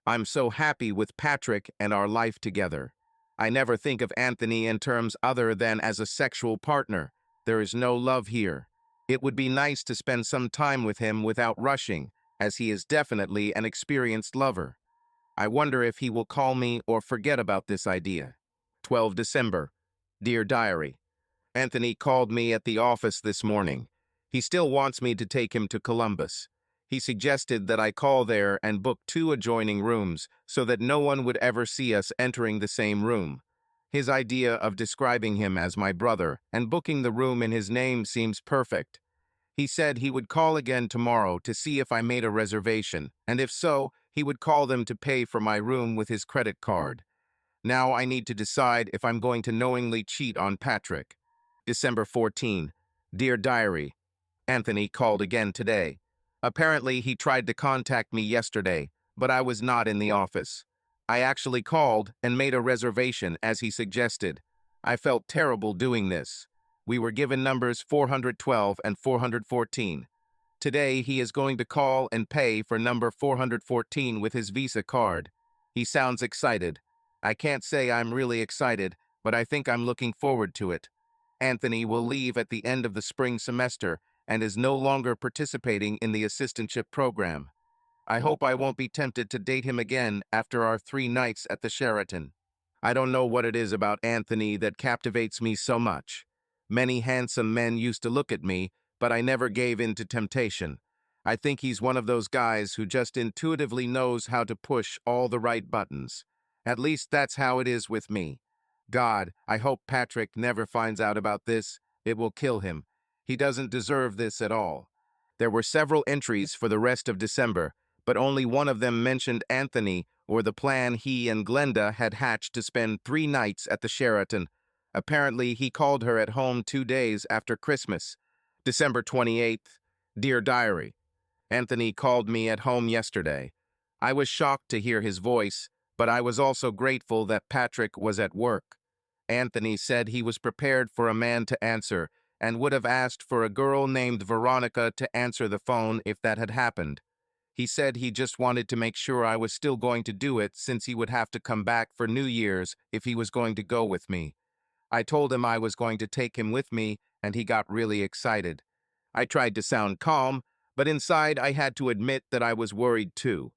I'm so happy with Patrick and our life together. I never think of Anthony in terms other than as a sexual partner. There is no love here. It would be nice to spend some time with him without rushing, as he is definitely an experienced lover. I wonder if he will call me or forget about this idea. 12 December. Dear Diary, Anthony called me at the office this morning. He still wants me to take him to Columbus. He suggested that I call there and book 2 adjoining rooms so that no one would ever see us entering the same room. His idea of describing him as my brother and booking the room in his name seems perfect. He said he would call again tomorrow to see if I made a reservation, and if so, he would call them to pay for my room with his credit card. Now I need to decide if I'm going to knowingly cheat on Patrick. December 14. Dear Diary, Anthony called again today. Apparently, he tried to contact me yesterday, but I was not in the office. I actually called and made a reservation as he suggested. I felt terrible doing this. We were given numbers 412 and 414. Today, he is going to call and pay for number 414 with his Visa card. He sounds excited. I can't say I'm really excited, but I think I'm looking forward to it. Anthony will leave at the end of the spring semester and is no longer participating in the assistantship program. I hope I won't be tempted to date him again after our 3 nights at the Sheraton. I don't know what it is about Anthony that captivates me so much. Many handsome men used to look at me, but I never gave in to temptation. I think he's one of those guys who just intuitively knows how to push all the right buttons. At least that's how it is with me. God, I hope Patrick never finds out about this. It will kill him. He doesn't deserve this at all. There were several entries for the rest of December, but only one of them mentioned Anthony or the plan he and Glenda had hatched to spend 3 nights at the Sheraton. Apparently, he called her at home 2 days after Christmas. December 28th. Dear Diary, Anthony called me at home yesterday. I was shocked to hear his voice, but I was also grateful that Patrick was at work. Anthony said he was prepared for a man to answer and would have asked for a girl named Veronica to answer the phone if that had happened. He said he just wanted to make sure I was still going to do it since he would have to come back for New Year's if he was going to go with me. I told him I was going to take him with me, and he got really excited. I tried to sound calm, but inside I had to admit that I was worried too.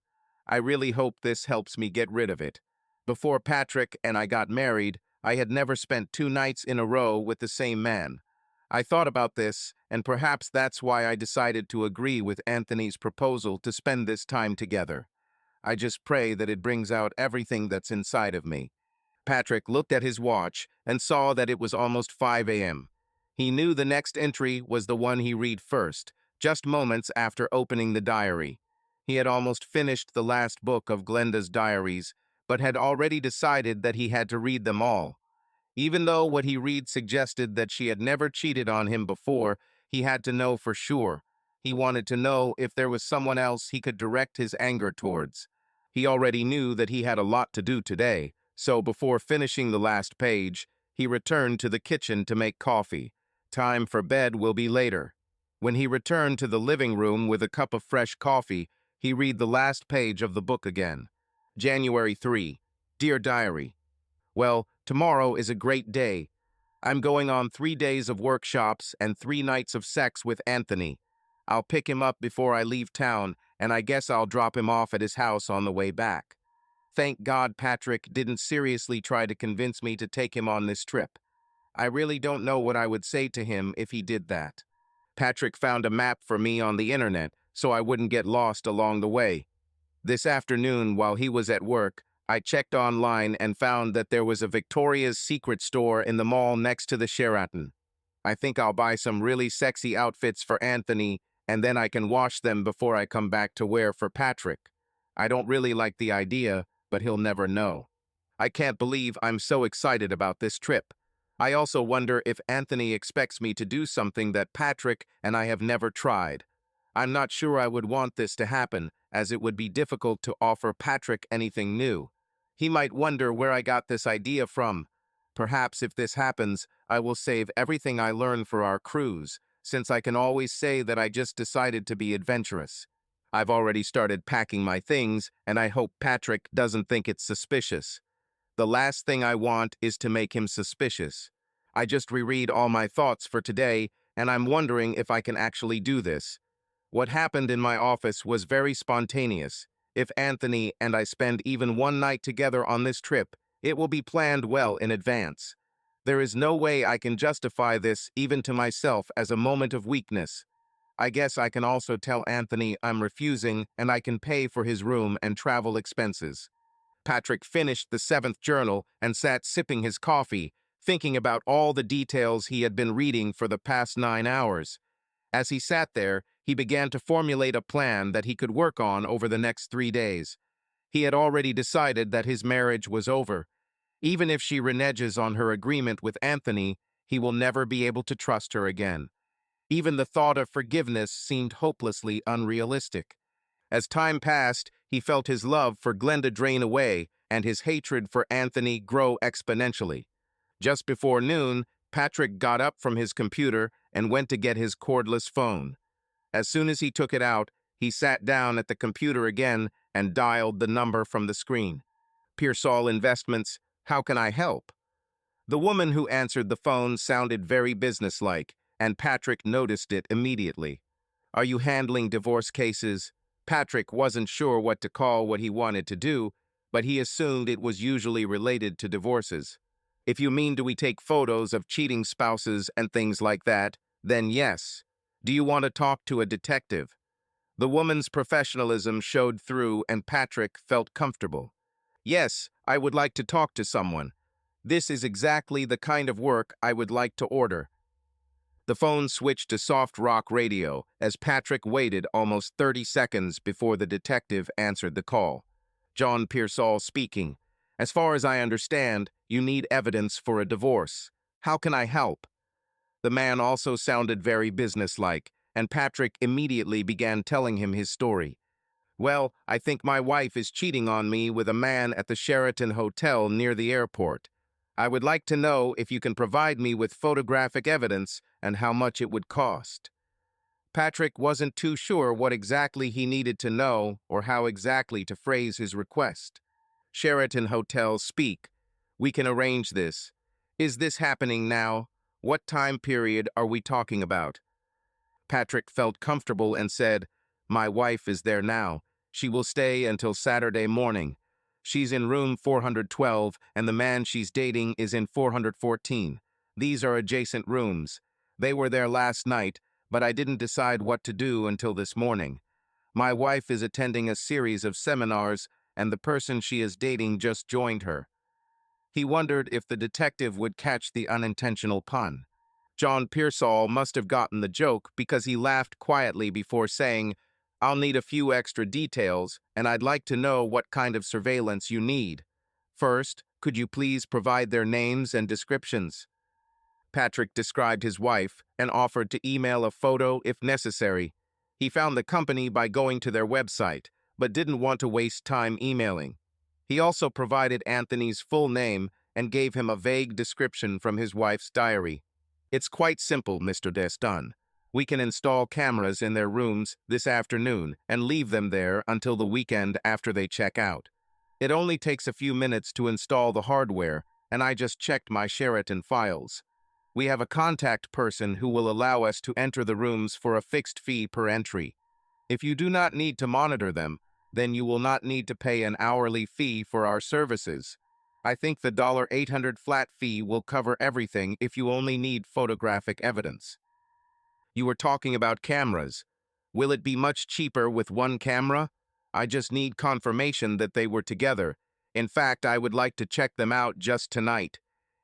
I really hope this helps me get rid of it. Before Patrick and I got married, I had never spent 2 nights in a row with the same man. I thought about this, and perhaps that's why I decided to agree with Anthony's proposal to spend this time together. I just pray that it brings out everything that's inside of me. Patrick looked at his watch and saw that it was almost 5 a.m. He knew the next entry was the one he read first, just moments after opening the diary. He had almost finished the last book of Glenda's diaries, but had already decided that he had to read them all. Even though what he read suggested that she had never cheated on him before, he had to know for sure. He wanted to know if there was someone else he could direct his anger towards. He already knew that he had a lot to do today, so before finishing the last page, he returned to the kitchen to make coffee. Time for bed will be later. When he returned to the living room with a cup of fresh coffee, he read the last page of the book again. January 3. Dear Diary. Well, tomorrow is a great day. I'm going on 3 days of workshops and 3 nights of sex with Anthony. I'll pick him up before I leave town, and I guess I'll drop him off at his house on the way back. Thank God Patrick didn't seriously try to convince me to take him on this trip. I really don't know what I would say to him if he did that. Patrick found a map for me on the internet so I wouldn't get lost along the way. This afternoon, while he was at work, I checked online and found that there was a Victoria's Secret store in the mall next to the Sheraton. I think I'll buy some really sexy outfits for Anthony, and then I can wash them before I come back to wear for Patrick. I don't really like the idea, but he'll never know. I can't believe I'm so excited about this trip. I also wonder if Anthony expects me to do something that Patrick and I have never tried. I'm not sure I would want this to happen, as it would be difficult to offer Patrick anything new. He might wonder where I got this idea from. Perhaps if this happens, I will save everything I learned for our cruise, since I can always say that I just decided to be adventurous. I've already started packing my things, and I hope Patrick doesn't think it's suspicious. The last thing I want is to make him suspicious. I just reread all my thoughts for today, and I'm wondering if I can actually do this. What happened in my office was very spontaneous. If Anthony and I spend even one night together on this trip, it will be planned well in advance. There is no way I can justify this even to myself as a moment of weakness. I guess I can also tell Anthony I'm refusing and I can pay for his room and travel expenses. Patrick finished the 7th journal and sat sipping his coffee, thinking about all the details he had been reading for the past 9 hours. As he sat there, he began to formulate a plan that he could work on over the next 3 days. He had already decided that his marriage was over. Even if she reneges on her agreement with Anthony, he will never be able to trust her again. Even the thought of forgiveness seemed hopelessly unrealistic. As time passed, he felt his love for Glenda drain away and his hatred for Anthony grow exponentially. Just before noon, Patrick got up from his computer and went to get his cordless phone. As soon as he took it out, he sat down at the computer again and dialed the number from the screen. Pearsall Investments, how can I help? The woman who answered the phone sounded very businesslike, and Patrick noticed it immediately. Are you handling divorce cases? Patrick wasn't sure what to call what he wanted to do, but he assumed it was usually related to divorces. If you mean do we take photos of cheating spouses and things like that, then yes. Do you want to talk to a detective? The woman's professionalism showed through and Patrick felt comfortable. Yes, I would like to talk to someone. This is exactly the kind of work I would like to order. The phone switched to soft rock radio as Patrick waited almost 30 seconds before the detective answered the call. John Pearsall speaking. As far as I understand, you need evidence for a divorce. How can I help? The man also sounded very businesslike, and Patrick immediately began telling him his story. Well, I think my wife is cheating on me with a man at the Sheraton Hotel near the airport. I would like to know if you can provide me with photographic evidence and how much it would cost. Patrick wasn't too sure what exactly he needed to know or how exactly to phrase his request. Sheraton Hotel speak. We can arrange this. Is this happening now? What time period are we talking about? Patrick felt comfortable and said, My wife is there now. She will stay until Saturday morning. She's in room 412, and the man she's dating is in 414. These are adjacent rooms. They were there last night, but I didn't decide what to do until this morning. My wife is attending a series of seminars, and the person she is dating just joined her. He wondered if the detective would catch the unintentional pun. John Pearsall must have gotten the joke because he laughed quietly before saying, "I'll need a few extra details, and I'd like to know what kind of surveillance you need. First, could you please provide their names and descriptions?" Patrick described his wife and offered to email a photo if necessary. He found the company by going to their website, but didn't want to waste time emailing. He also provided Anthony's full name and gave him a vague description from his wife's diary. "It's quite simple, Mr. Deston. We can install cameras in their rooms this afternoon and leave them there until the weekend after they check out. It only takes a few minutes to install the hardware, and I just checked my Sheraton files. We have a contact person who will allow us to enter the rooms for a fixed fee per entry. If you do not need to monitor them, then you will not need to pay an hourly fee for our services. I think the $800 flat fee will cover everything if you only need photographic evidence." "You were talking about cameras. Will it be much cheaper with one camera? I just need confirmation that they were together. In fact, I would like to check them out just tonight.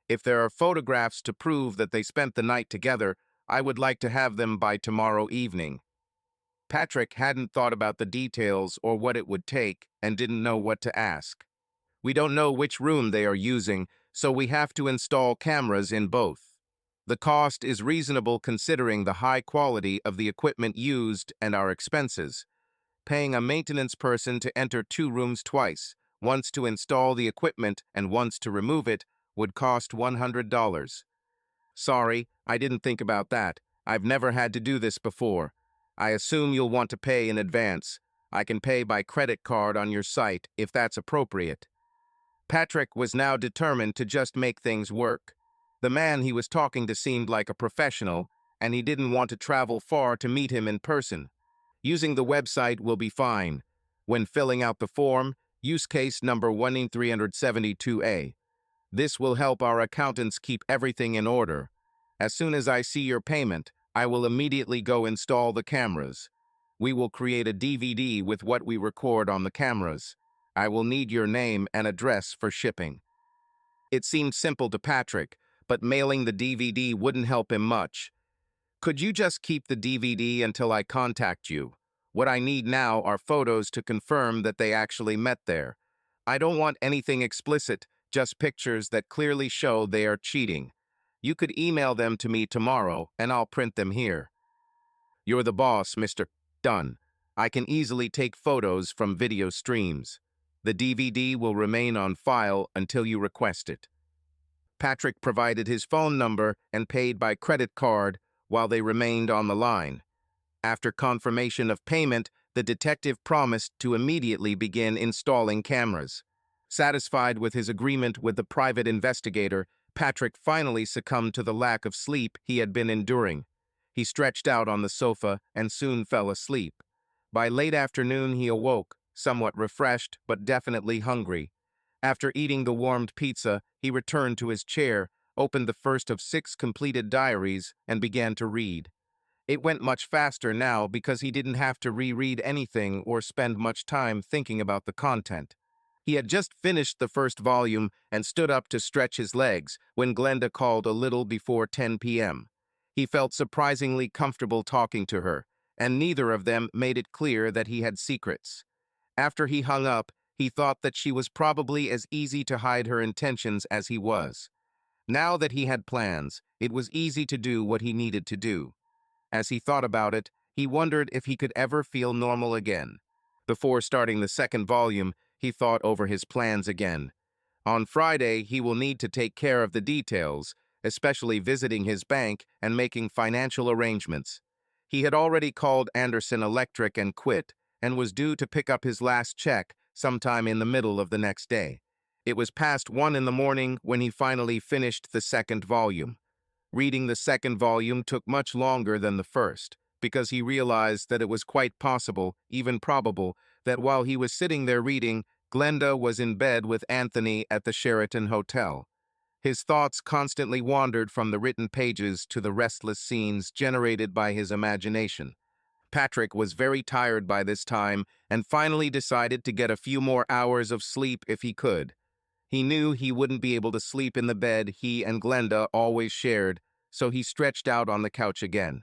If there are photographs to prove that they spent the night together, I would like to have them by tomorrow evening." Patrick hadn't thought about the details or what it would take and didn't know what to ask. "We don't know which room they are using, so we have to install cameras in both. The cost is reasonable considering the high quality of the equipment used and our expenses. Paying a maintenance person to enter 2 rooms twice, once to install the equipment and once to remove it, would cost $100. "Sorry, I didn't think about that. I've never had to do this before. I assume you'll want to pay in advance. I can pay by credit card on your site if that's appropriate." Patrick was now determined to just make things work. The man he was talking to seemed like a professional, and he didn't want to travel far to meet him in person. Using the website will be fine. When filling out the form, use case number 18372A. This will help our accountants keep everything in order. As soon as I see your payment, I will immediately go install the cameras. We will create a DVD with what we record on the cameras. I will need your name and address for shipping. It seemed simple to Patrick, but mailing the DVD wouldn't help him much. "Could you just keep the DVD until I contact you? What I need now are photos to confirm that they actually met there. I don't want anything explicit, just pictures that clearly show they are cheating. You could email them to me tomorrow, and I'll print them here." "You're the boss, Mr. Dunn. I can easily take photos from video streams. The DVD will remain on file until you request it." Patrick provided his phone number and paid by credit card while they remained on the line. After confirmation of payment, the detective promised to immediately begin installing cameras. Satisfied with his agreement with the private investigator, Patrick finally succumbed to the lack of sleep he had been enduring. He stretched out on the sofa and soon fell asleep. By late afternoon, he awoke, somewhat refreshed but definitely hungry. After eating the warmed pizza, he returned to his chair, opened the first of 6 completed diaries, and began to read. It went much faster now because he didn't have to reread anything or spend much time thinking about the content. He had just finished the first volume and stood up to stretch his legs when Glenda called a little before 10 p.m. He felt surprisingly comfortable talking to her, and neither of them made it clear that he had secrets. After he hung up, he thought that she was probably as easy to hide her intentions as he was. Now that he had plans, it was easy to do what he needed to do. As he thought about it, he wondered if he could ever feel normal again. Before starting the second volume, he thought over his plans again. On Friday, he will need to take care of the details, especially visiting his bank and making financial arrangements. He had already called Anderson Electric and quit, and was due to pick up his last check sometime in the middle of the next day. It was past 1 in the morning when he finally finished the second volume. Reading the second volume took much longer than the first, because he realized that it was quite possible, even probable, that while he was sitting there reading, Glenda was in bed with Anthony at the Sheraton Hotel. His thoughts constantly wandered from the written pages to the restless scenes generated by his imagination. Patrick was very tired by this time and finally decided to get a few more hours of sleep if he could. He knew he wouldn't be able to sleep in the bed he and Glenda always shared, so he stretched out on the couch again.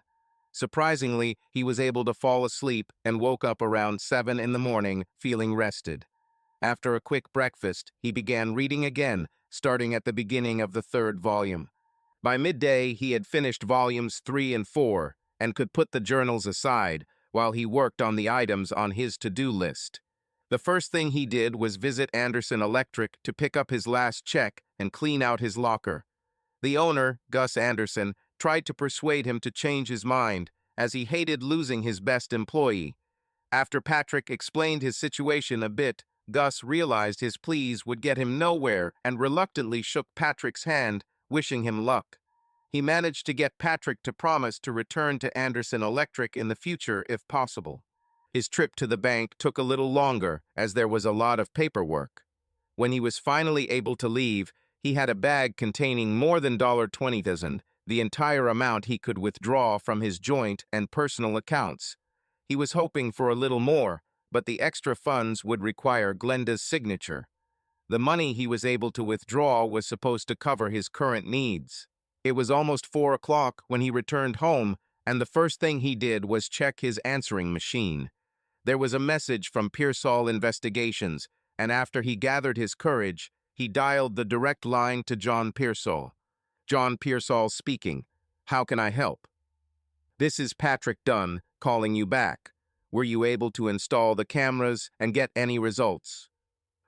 Surprisingly, he was able to fall asleep and woke up around 7 in the morning, feeling rested. After a quick breakfast, he began reading again, starting at the beginning of the third volume. By midday, he had finished volumes 3 and 4 and could put the journals aside while he worked on the items on his to-do list. The first thing he did was visit Anderson Electric to pick up his last check and clean out his locker. The owner, Gus Anderson, tried to persuade him to change his mind, as he hated losing his best employee. After Patrick explained his situation a bit, Gus realized his pleas would get him nowhere and reluctantly shook Patrick's hand, wishing him luck. He managed to get Patrick to promise to return to Anderson Electric in the future if possible. His trip to the bank took a little longer, as there was a lot of paperwork. When he was finally able to leave, he had a bag containing more than $20,000, the entire amount he could withdraw from his joint and personal accounts. He was hoping for a little more, but the extra funds would require Glenda's signature. The money he was able to withdraw was supposed to cover his current needs. It was almost 4 o'clock when he returned home, and the first thing he did was check his answering machine. There was a message from Pearsall Investigations, and after he gathered his courage, he dialed the direct line to John Pearsall. John Pearsall speaking. How can I help? This is Patrick Dunn calling you back. Were you able to install the cameras and get any results?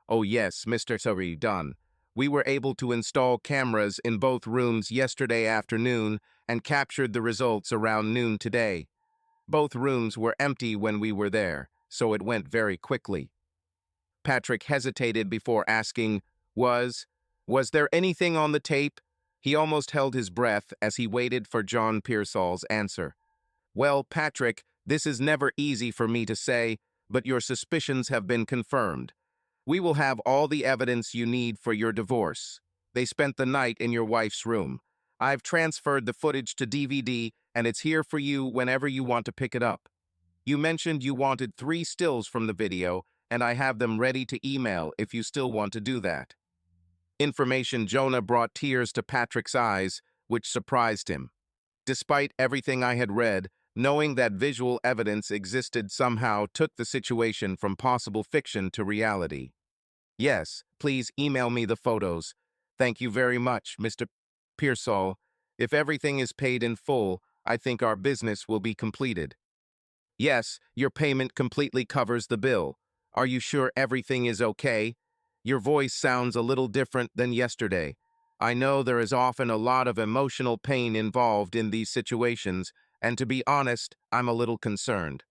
Oh yes, Mr. Surrey Dunn. We were able to install cameras in both rooms yesterday afternoon and captured the results around noon today. Both rooms were empty when we were there, so it went very quickly. Patrick hesitated before asking, Was there anything on the tape? He almost held his breath as he waited for John Pearsall's answer. Well, Patrick, this is never easy for me to say, but your suspicions have been confirmed. We will have all the evidence you need for your divorce. They spent the night in your wife's room. I've transferred the footage to DVD, and it's here for you whenever you want to pick it up. You mentioned you wanted 3 stills from the video, and I have them ready to email if you still want to do that. Information Jonah brought tears to Patrick's eyes, which surprised him. Despite everything I had read, knowing that visual evidence existed somehow took the situation from possible fiction to reality. Yes, please email me the photos. Thank you very much, Mr. Pearsall. If everything is paid in full, I think our business will be completed. Yes, your payment completely covers the bill. Are you sure everything is okay? Your voice sounds a little different than yesterday. I know there is often a lot of emotional pain involved in these situations, and to be honest, I'm a little concerned.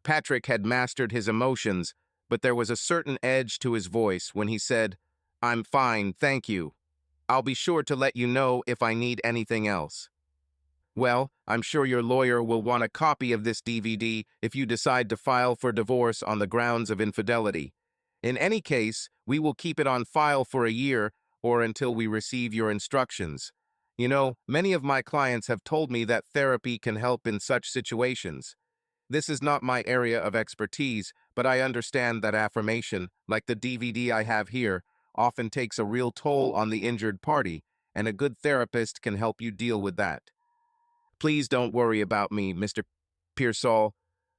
Patrick had mastered his emotions, but there was a certain edge to his voice when he said, I'm fine, thank you. I'll be sure to let you know if I need anything else. Well, I'm sure your lawyer will want a copy of this DVD if you decide to file for divorce on the grounds of infidelity. In any case, we will keep it on file for a year or until we receive your instructions. You know, many of my clients have told me that therapy can help in such situations. This is not my area of expertise, but I understand that affirmation, like the DVD I have here, often takes a real toll on the injured party, and a good therapist can help you deal with that. Please don't worry about me, Mr. Pearsall.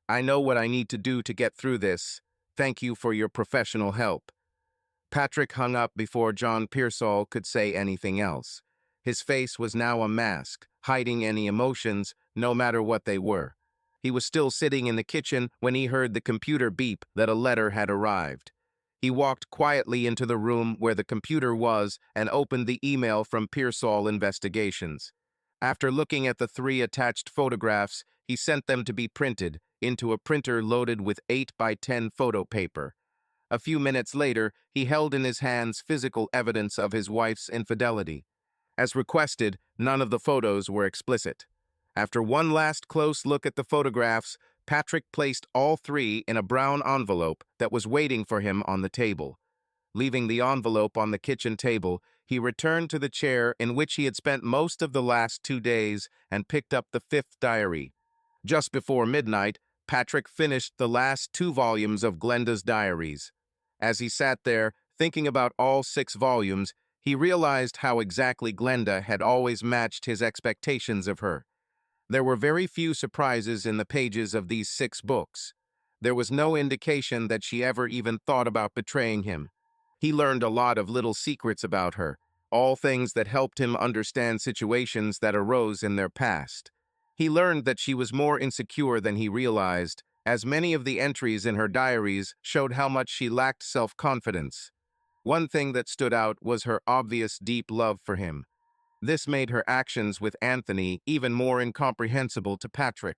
I know what I need to do to get through this. Thank you for your professional help. Patrick hung up before John Pearsall could say anything else. His face was now a mask, hiding any emotions, no matter what they were. He was still sitting in the kitchen when he heard the computer beep that a letter had arrived. He walked quietly into the room where the computer was and opened the email from Pearsall Investigations. After looking at the 3 attached photographs, he sent them to be printed into a printer loaded with 8 by 10 photo paper. A few minutes later, he held in his hands physical evidence of his wife's infidelity. As requested, none of the photos were explicit. After one last close look at the photographs, Patrick placed all 3 in a brown envelope that was waiting for him on the table. Leaving the envelope on the kitchen table, he returned to the chair in which he had spent most of the last 2 days and picked up the 5th diary. Just before midnight, Patrick finished the last 2 volumes of Glenda's diaries. As he sat there, thinking about all 6 volumes, he realized how exactly Glenda had always matched his expectations of her. There were very few surprises in the pages of these 6 books. There was no indication that she ever even thought about betraying him. He learned a lot of little secrets about her, all things that helped him understand situations that arose in their past. He learned that she was more insecure than he realized, as many of the entries in her diaries showed how much she lacked self-confidence. One thing that stood out was her obvious deep love for him. This made her actions with Anthony even more incomprehensible to Patrick.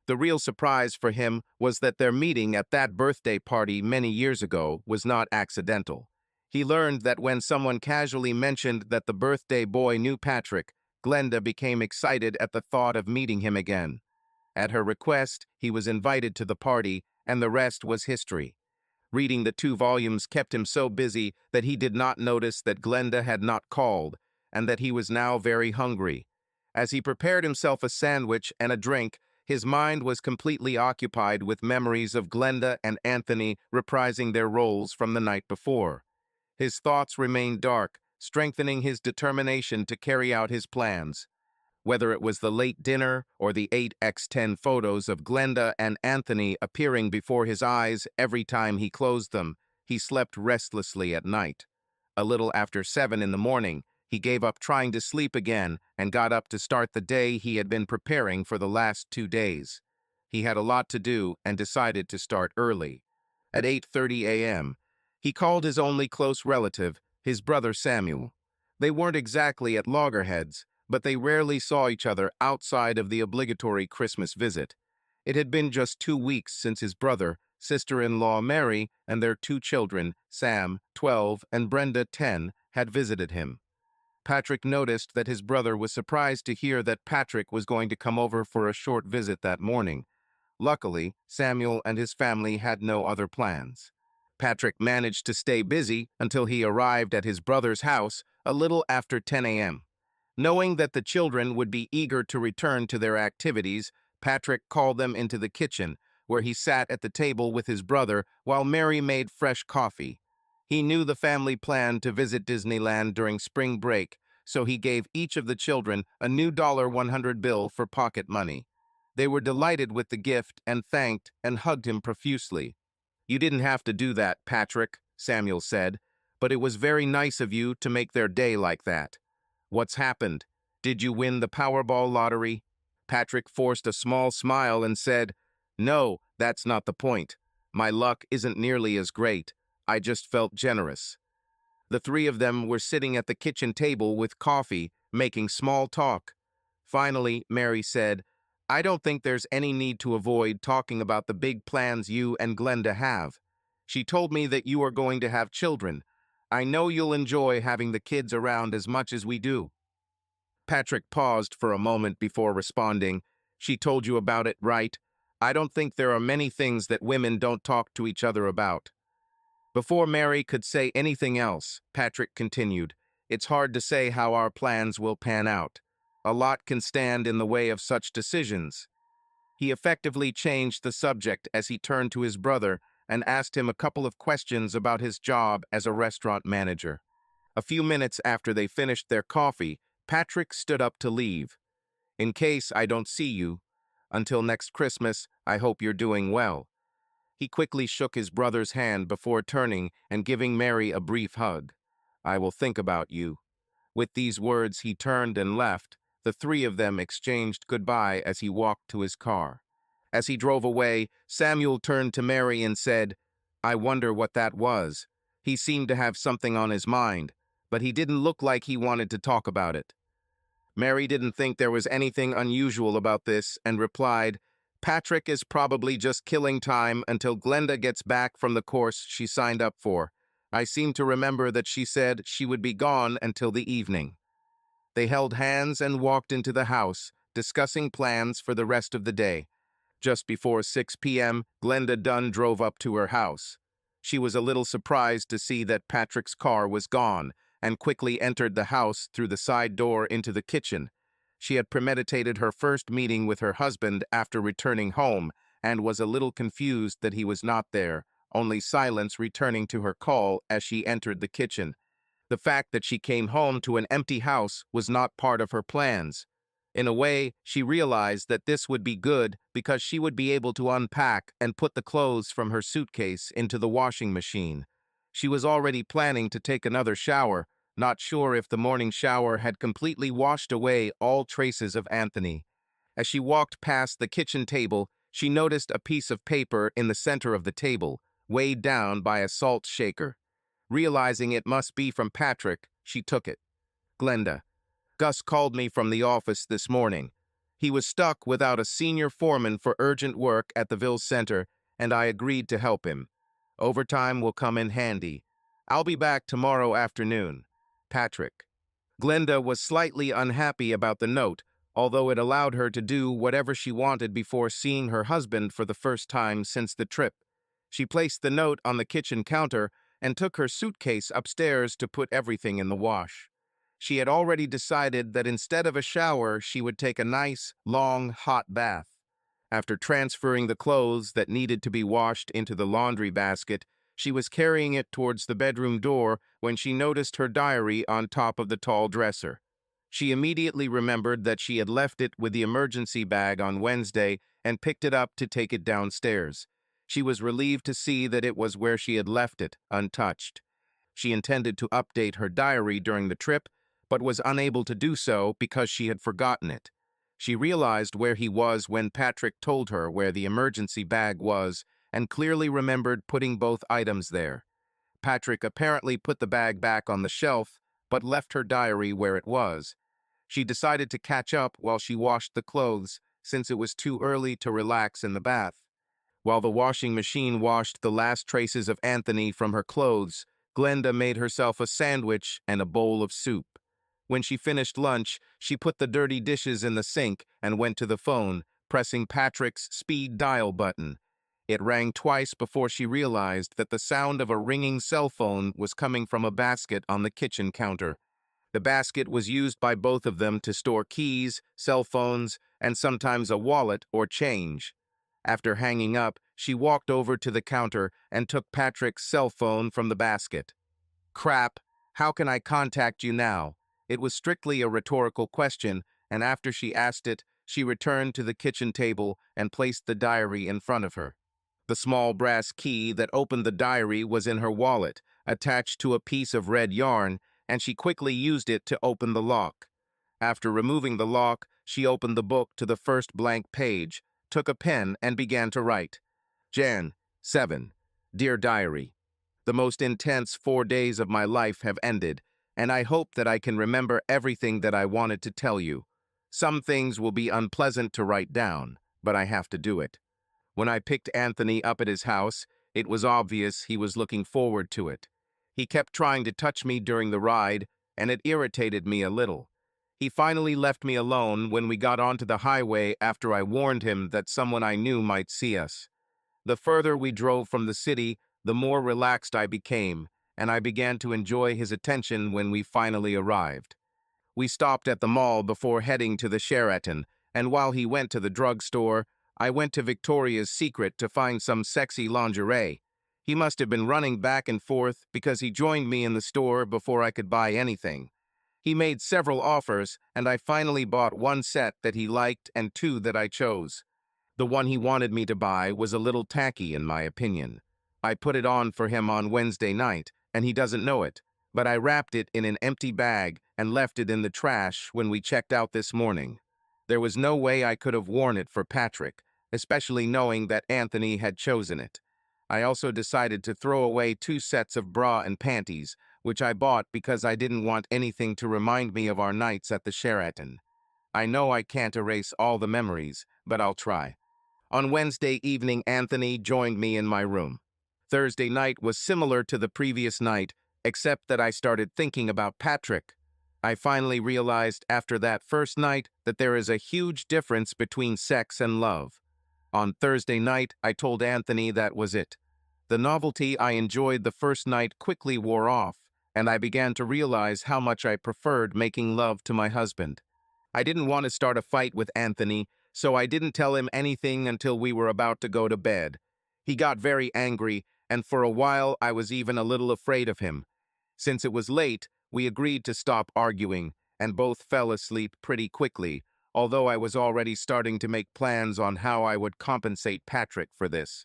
The real surprise for him was that their meeting at that birthday party many years ago was not accidental. He learned that when someone casually mentioned that the birthday boy knew Patrick, Glenda became excited at the thought of meeting him again. At her request, he was invited to the party, and the rest was history. Reading the 2 volumes kept him so busy that he did not notice that Glenda had not called, and that he was now very hungry. As he prepared himself a sandwich and a drink, his mind was completely occupied with memories of Glenda and Anthony reprising their roles from the night before. His thoughts remained dark, strengthening his determination to carry out his plans. Whether it was the late dinner or the 8x10 photos of Glenda and Anthony appearing before his eyes every time he closed them, he slept restlessly at night. A little after 7 in the morning, he gave up trying to sleep again and got up to start the day he had been preparing for the last 2 days. He had a lot to do and decided to start early. At 8:30 a.m., he called his only close relative, his brother Samuel. They weren't exactly at loggerheads, but they rarely saw each other outside of the obligatory Christmas visit. It had been just 2 weeks since his brother, sister-in-law Mary, and their 2 children, Sam, 12, and Brenda, 10, had visited him. Patrick noticed that his brother was surprised to hear that Patrick was going to come over for a short visit that morning. Luckily, Samuel and his family had no other plans. Patrick managed to stay busy until he arrived at his brother's house a little after 10 a.m. Knowing that the children would be eager to return to their activities, Patrick called them into the kitchen, where he sat at the table with his brother while Mary made fresh coffee. He knew the family planned to visit Disneyland during spring break, so he gave each of the children a new $100 bill for pocket money. They were delighted with the gift and thanked and hugged him profusely. "You didn't have to do that, Patrick," Samuel said, "but it was very nice of you to make their day like that." "What's happened? Did you win the Powerball lottery?" Patrick forced a small smile and said, "No, that's not the point. My luck isn't nearly as great. I just felt generous." The 3 of them were sitting at the kitchen table with coffee, making small talk. Finally, Mary said, "I don't think there's any need to avoid talking about the big plans you and Glenda have. She told me that you are going to have children. I know you'll enjoy having the kids around as much as we do." Patrick paused for a moment before responding. "She told you about it, right? I don't think there are many things that women don't talk to each other about." Before Mary could say anything else, Patrick continued, "It's hard to say how our plans will pan out. A lot can stand in the way of such decisions." He effectively changed the subject as he turned to his brother and asked him a couple of questions about his job as a restaurant manager. A few minutes after they finished their coffee, Patrick stood up to leave. "In case I don't see you, until next Christmas, I hope you're doing well." He quickly shook his brother's hand before turning and giving Mary a brief hug. "I will think about you." With these words, he turned and left. The 3 of them exchanged goodbye as he walked to his car. As he drove away, Samuel turned to Mary and said, "I wonder what that was. He seemed to have something on his mind, but he didn't look like he wanted to talk about it." Mary didn't think there was anything unusual about this and replied, "Patrick is probably just killing time until Glenda gets back from the course she signed up for. I seem to remember that she said she would be gone until the evening." They held hands and walked into the house, discussing plans for the rest of the day. Just before 6 p.m., Glenda Dunn drove up to her house. She was a little surprised to see that Patrick's car was gone and quickly entered the house through the side door into the kitchen. She had premeditated her first meeting with her husband after returning home and was a little confused that he was not there, only silence returning to her call as she entered the kitchen. The fact that she came home to an empty house was not part of her plans. In a way, she realized that this would be good because she would be able to unpack and put the clothes from her suitcase into the washing machine. She was already planning to take another shower, not sure if the morning shower had completely washed away all traces of Anthony. As she walked past the kitchen table, she noticed a piece of paper in the center of the table, weighed down by a salt shaker. Realizing it must be from Patrick, she took it. Glenda. Gus called me from the office this morning. He was stuck without a senior foreman for urgent work at the Ville Center, and I agreed to help him. Overtime will come in handy. I'll be back tomorrow afternoon. Patrick. Glenda was slightly unhappy about the note, although it allowed her to do whatever she wanted before seeing her husband for the first time since the trip. She placed the note on the kitchen counter and took her suitcase upstairs to put everything in the wash. She had already decided that instead of a shower, she would take a nice, long, hot bath. After transferring the clothes that needed to be washed into the laundry basket, she was carrying it towards the bedroom door when she noticed her diary on top of the tall dresser. She immediately remembered that she had left it with the emergency bag on Wednesday and picked it up to take it downstairs. She was relieved to see that it was where she had left it, untouched. She intended to update her diary during the trip, but was unable to do so because she had forgotten it. She realized where he was when Patrick told her where the emergency bag was and clearly remembered putting both items there. Patrick apparently put the bag back on the shelf, but left her diary where it was. She decided to catch up while she washed the clothes, since it was too early to relax in the bath. While the washing machine washed the last traces of Anthony from her clothes, Glenda made herself a sandwich and a bowl of soup. When she finished lunch, she put the dirty dishes in the sink and went to the phone, pressing Patrick's speed dial button. It rang twice before she realized that the sound of a ringing cell phone was coming from a basket on the kitchen counter. The basket was used by both of them to store keys, cell phones, and sometimes a wallet or change. After hanging up, she walked over to the counter and took Patrick's cell phone from the basket. Crap, how can I contact you now? It was strictly a rhetorical question, and after she asked it, she returned to the kitchen table and placed the diary in front of her. The small brass key that opened the diary was in her wallet, attached to a piece of red yarn, and she quickly used it to open the lock. After removing the lock, she opened the book to the first blank page, took a pen, and began to write. Jan. 7. Dear Diary, the most intense 4 days of my life have ended, and I hope that I can remember everything that I wanted to tell you. Some things will be unpleasant to write down, but I have to do it. When I picked Anthony up at his house, it was obvious he was looking forward to it. He kept trying to touch me during the ride, and it irritated me a little. He finally left me alone when we got onto the highway after I warned him that someone I knew might see us. The further we drove from the city, the more relaxed I became, and I began to enjoy his attention when we finally arrived. We stopped at the mall before heading to the Sheraton, and while he went to the drugstore, I went to Victoria's Secret to find some sexy lingerie. He must have been running back and forth because he joined me in the store before I could buy anything. He made several offers, and I finally bought one set that he liked and two that I chose. The one he wanted me to buy was a little tacky in my opinion. I put it on for him on Wednesday night, and he doesn't know it, but I wrapped it in an empty bag and left it in the trash when we checked out this morning. There was no way I could have worn it for Patrick, especially knowing that Anthony had chosen it. I also decided to throw away 2 sets of bra and panties, which I bought because I didn't want anything to remind me of our nights at the Sheraton. I know I can't erase all the memories, but I'll try. On Wednesday evening, Anthony joined me in my room. Thursday night was similar to the previous night, except that I started thinking about Patrick. I finally realized after that first night that there is a huge difference between sex and love. On Thursday night, I told Anthony that was it. The novelty I enjoyed the first night quickly wore off, and I began to realize how much I preferred making love to my husband. I didn't want to start a fight with Anthony, so I didn't tell him anything until we were about to go to bed. He got very angry, and for a while I was even a little afraid of him. Since it was late, we agreed to stop arguing, and both fell asleep pretty quickly, although I was already starting to make plans on how I would compensate Patrick for this.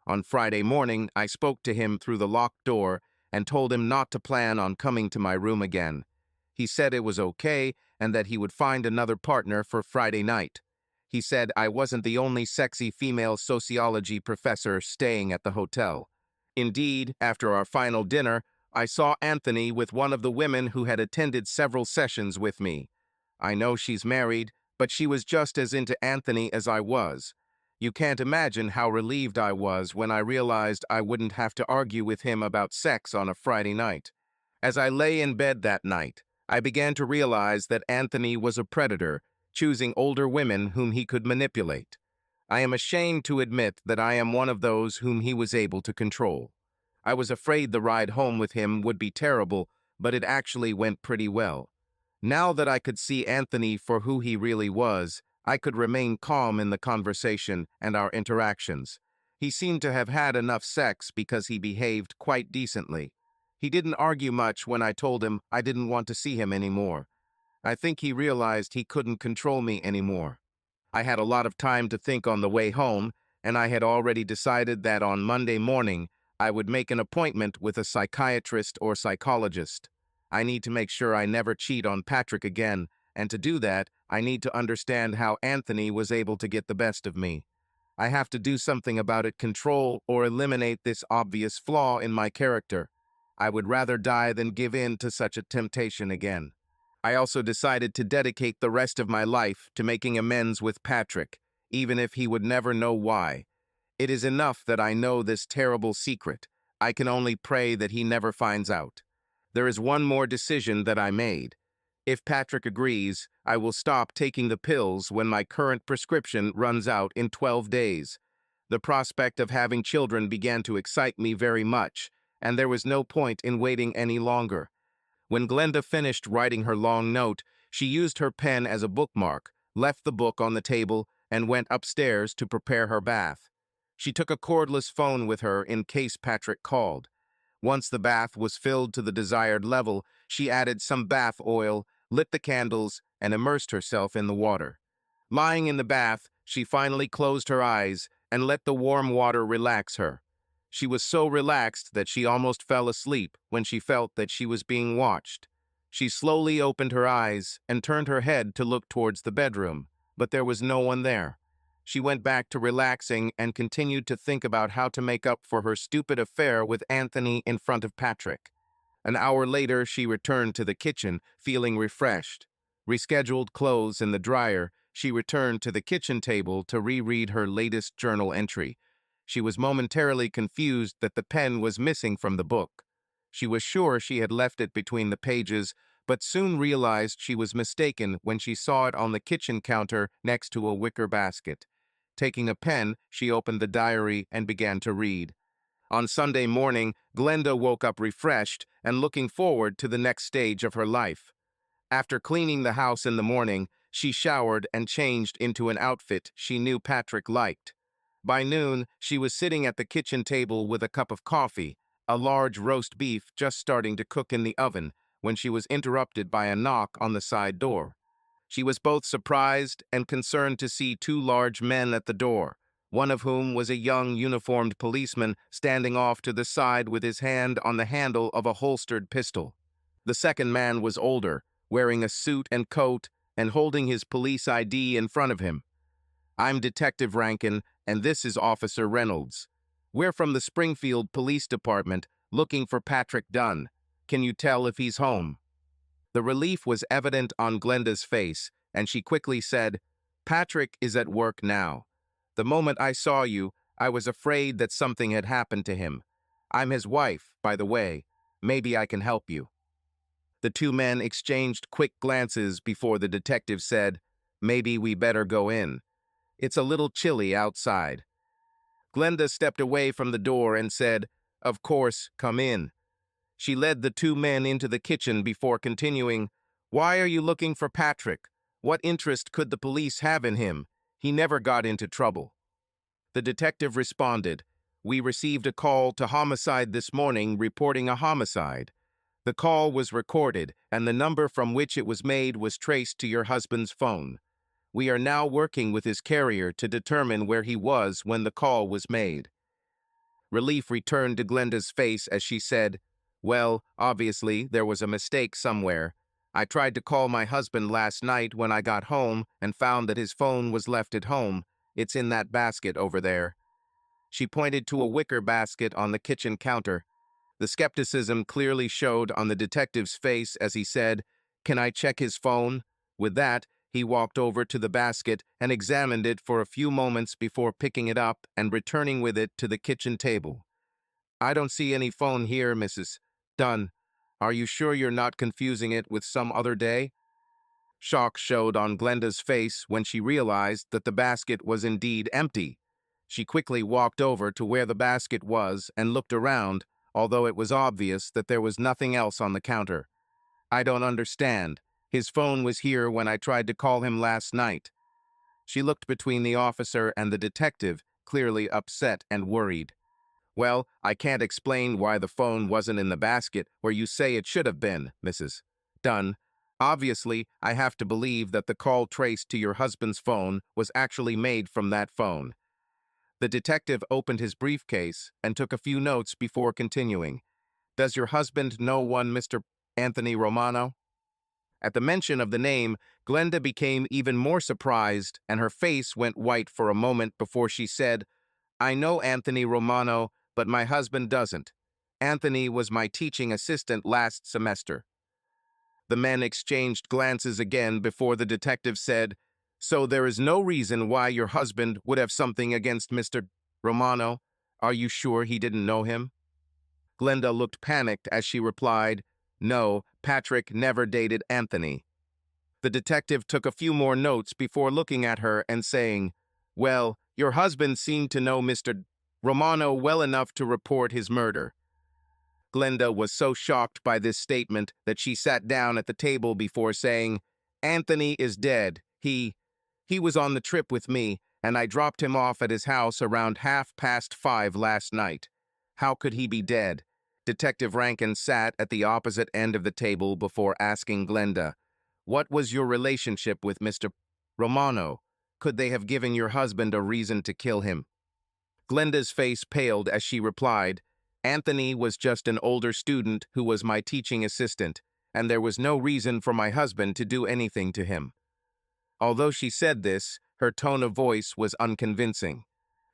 On Friday morning, I spoke to him through the locked door and told him not to plan on coming to my room again. He said it was okay and that he would find another partner for Friday night. He said I wasn't the only sexy female sociology professor staying at the hotel. Indeed, after our final dinner, I saw Anthony with one of the women who had attended several sessions with me. I know she's married, but she was just as into Anthony as I was. You can't imagine how relieved I was when I realized I wouldn't have to argue with him about sex on a Friday night. As I lay in bed that night, I began to realize that Anthony was a predator, choosing older women whom he could manipulate. I am ashamed to admit that I am one of those whom he was able to control. I was afraid the ride home with him would be terrible, but it actually went pretty well. Now that I could see Anthony for who he really was, I could remain calm in the conversation and our interactions. He seemed to have had enough sex because he behaved quite decently. He didn't argue much when I told him I didn't want to see him anymore. I think he realized he couldn't control me anymore. I had a lot of time to think on the way home, and I had already decided that on Monday morning I would make an appointment with a psychiatrist or psychologist. I need to make sure I never cheat on Patrick again, and to do that, I need to understand how Anthony was able to get the best of me. I have to do something about it, control or eliminate this obvious flaw in my character. I would rather die than give in to such a temptation again. I also decided to dedicate the rest of my life to making amends with Patrick, even if he would never know why. It is enough that I know this terrible secret. I can only pray that he never finds out. There is one more decision that I made. If Patrick agrees, I will stop taking the pills when my current prescription runs out in 12 days. The prospect of having children began to excite me very much, and there was no point in waiting any longer. When Glenda finished writing her long note, she used her pen as a bookmark, left the book on the table, and went upstairs to prepare her bath. She took a cordless phone with her in case Patrick called. Once the bath was filled to the desired level, she added some bath oil, lit the candles, and immersed herself in the water. Lying in the bath, she finally closed her eyes and let the warm water relax her. She was so relaxed that she almost fell asleep when she felt that she was being watched. She slowly opened her eyes and turned her head to look towards the bedroom, but there was no one there. She went back to relaxing and continued to think about how to make up for her stupid affair with Anthony in front of Patrick. An hour later, she returned to the kitchen, feeling refreshed. Rescheduled clothes in the dryer, she returned to the kitchen table to reread her latest journal entry. She was momentarily confused that the pen was missing from the book. She was sure she had left it between the pages, but soon realized she was mistaken when she saw it on the kitchen counter next to a wicker basket. Taking a pen, she opened the diary and began to read. On Sunday morning, Glenda woke up refreshed and looking forward to the next stage of her life. After cleaning the house in the morning, she showered and changed into an outfit she knew Patrick liked. By noon, she was sitting at the kitchen table with a cup of coffee, a large roast beef just starting to cook in the oven, when she was interrupted by a knock on the side door. She was both surprised and concerned to see two large men at the door, one of whom was a young uniformed policeman standing off to the side with his hand on the handle of a holstered pistol. The second man was older, wearing a suit and coat and holding his police ID in front of him. "I'm Detective Rankin, and this is Officer Reynolds. We're from the Springfield Police Department looking for Patrick Dunn. Can you tell if he's home?" The relief was evident on Glenda's face, and she quickly said, "Patrick is at work now. The moment I saw you, I was afraid that something had happened to him. I'm his wife, by the way. Maybe I can help you." The two men exchanged quick glances before the detective said, "Maybe we better go in. It's a little chilly outside." Glenda stepped away from the door and said, "Of course, come in." She led the two men into the kitchen before continuing, "Why are you looking for Patrick? What interest could the police have in him? He never got into trouble. The detective responded, "We received a call to homicide this morning reporting a homicide. The call was recorded, and the number from which it was made was traced to your husband's phone. We are now working with his carrier to determine where he was when the call was made." Relief returned to Glenda's face as she said, "Well, obviously, there was a mistake somewhere. I tried to call my husband last night when I got home and found that his phone was left at home. It's in that basket over there." She pointed to a wicker basket on the kitchen counter. The skepticism clearly showed on the detective's face as he said, "Can I check his phone?" With that, he walked over to the basket and examined it for a few moments before picking it up and returning with it to the kitchen table. "I don't see any phone here, Mrs. Dunn. Are you sure you're not confusing it with some other day?" Shock showed on Glenda's face when she realized that the basket was indeed empty. She quickly walked over to where the basket was and looked around, although it was obvious that there was nothing else on the counter. "I don't understand. His phone was here when I tried to call him last night." She looked between the officer and the detective, clearly upset and worried. "Well, I can't explain why the phone wasn't in the basket where you say it should have been, Mrs. Dunn. Obviously, I have to believe that the call traced to your husband's phone was actually made from that phone." The detective opened his briefcase and took a few notes before continuing. "Does your husband know one Mr. Anthony Romano?" At the mention of the name, Glenda became even more surprised, and her face went white for a moment before she said, "I know Anthony Romano, but my husband doesn't. Anthony was my teaching assistant last semester." The men exchanged glances again before the detective said, "So there is no reason why your husband would have something against Mr. Romano? Are you sure he didn't know him?" Glenda looked panicked as she replied, "No, Patrick never dated Anthony." The detective took a few more notes before looking at her and saying, "Well, your husband seemed to know Mr. Romano well enough to report his murder." Glenda was so shocked by this statement that she sat down at the table before saying, "Anthony is dead. He was on the trip with me, and I dropped him off at his house around 5:30 last night. How could he be dead?" Detective Rankin sat at the opposite end of the table before asking Glenda, "What was your relationship with Mr. Romano? Could they have given your husband a reason to kill him?" Glenda's face paled as she replied, "Anthony was just an older student who was my teaching assistant, and there was no reason for my husband to do anything to him." Although she said this, her tone of voice was unconvincing.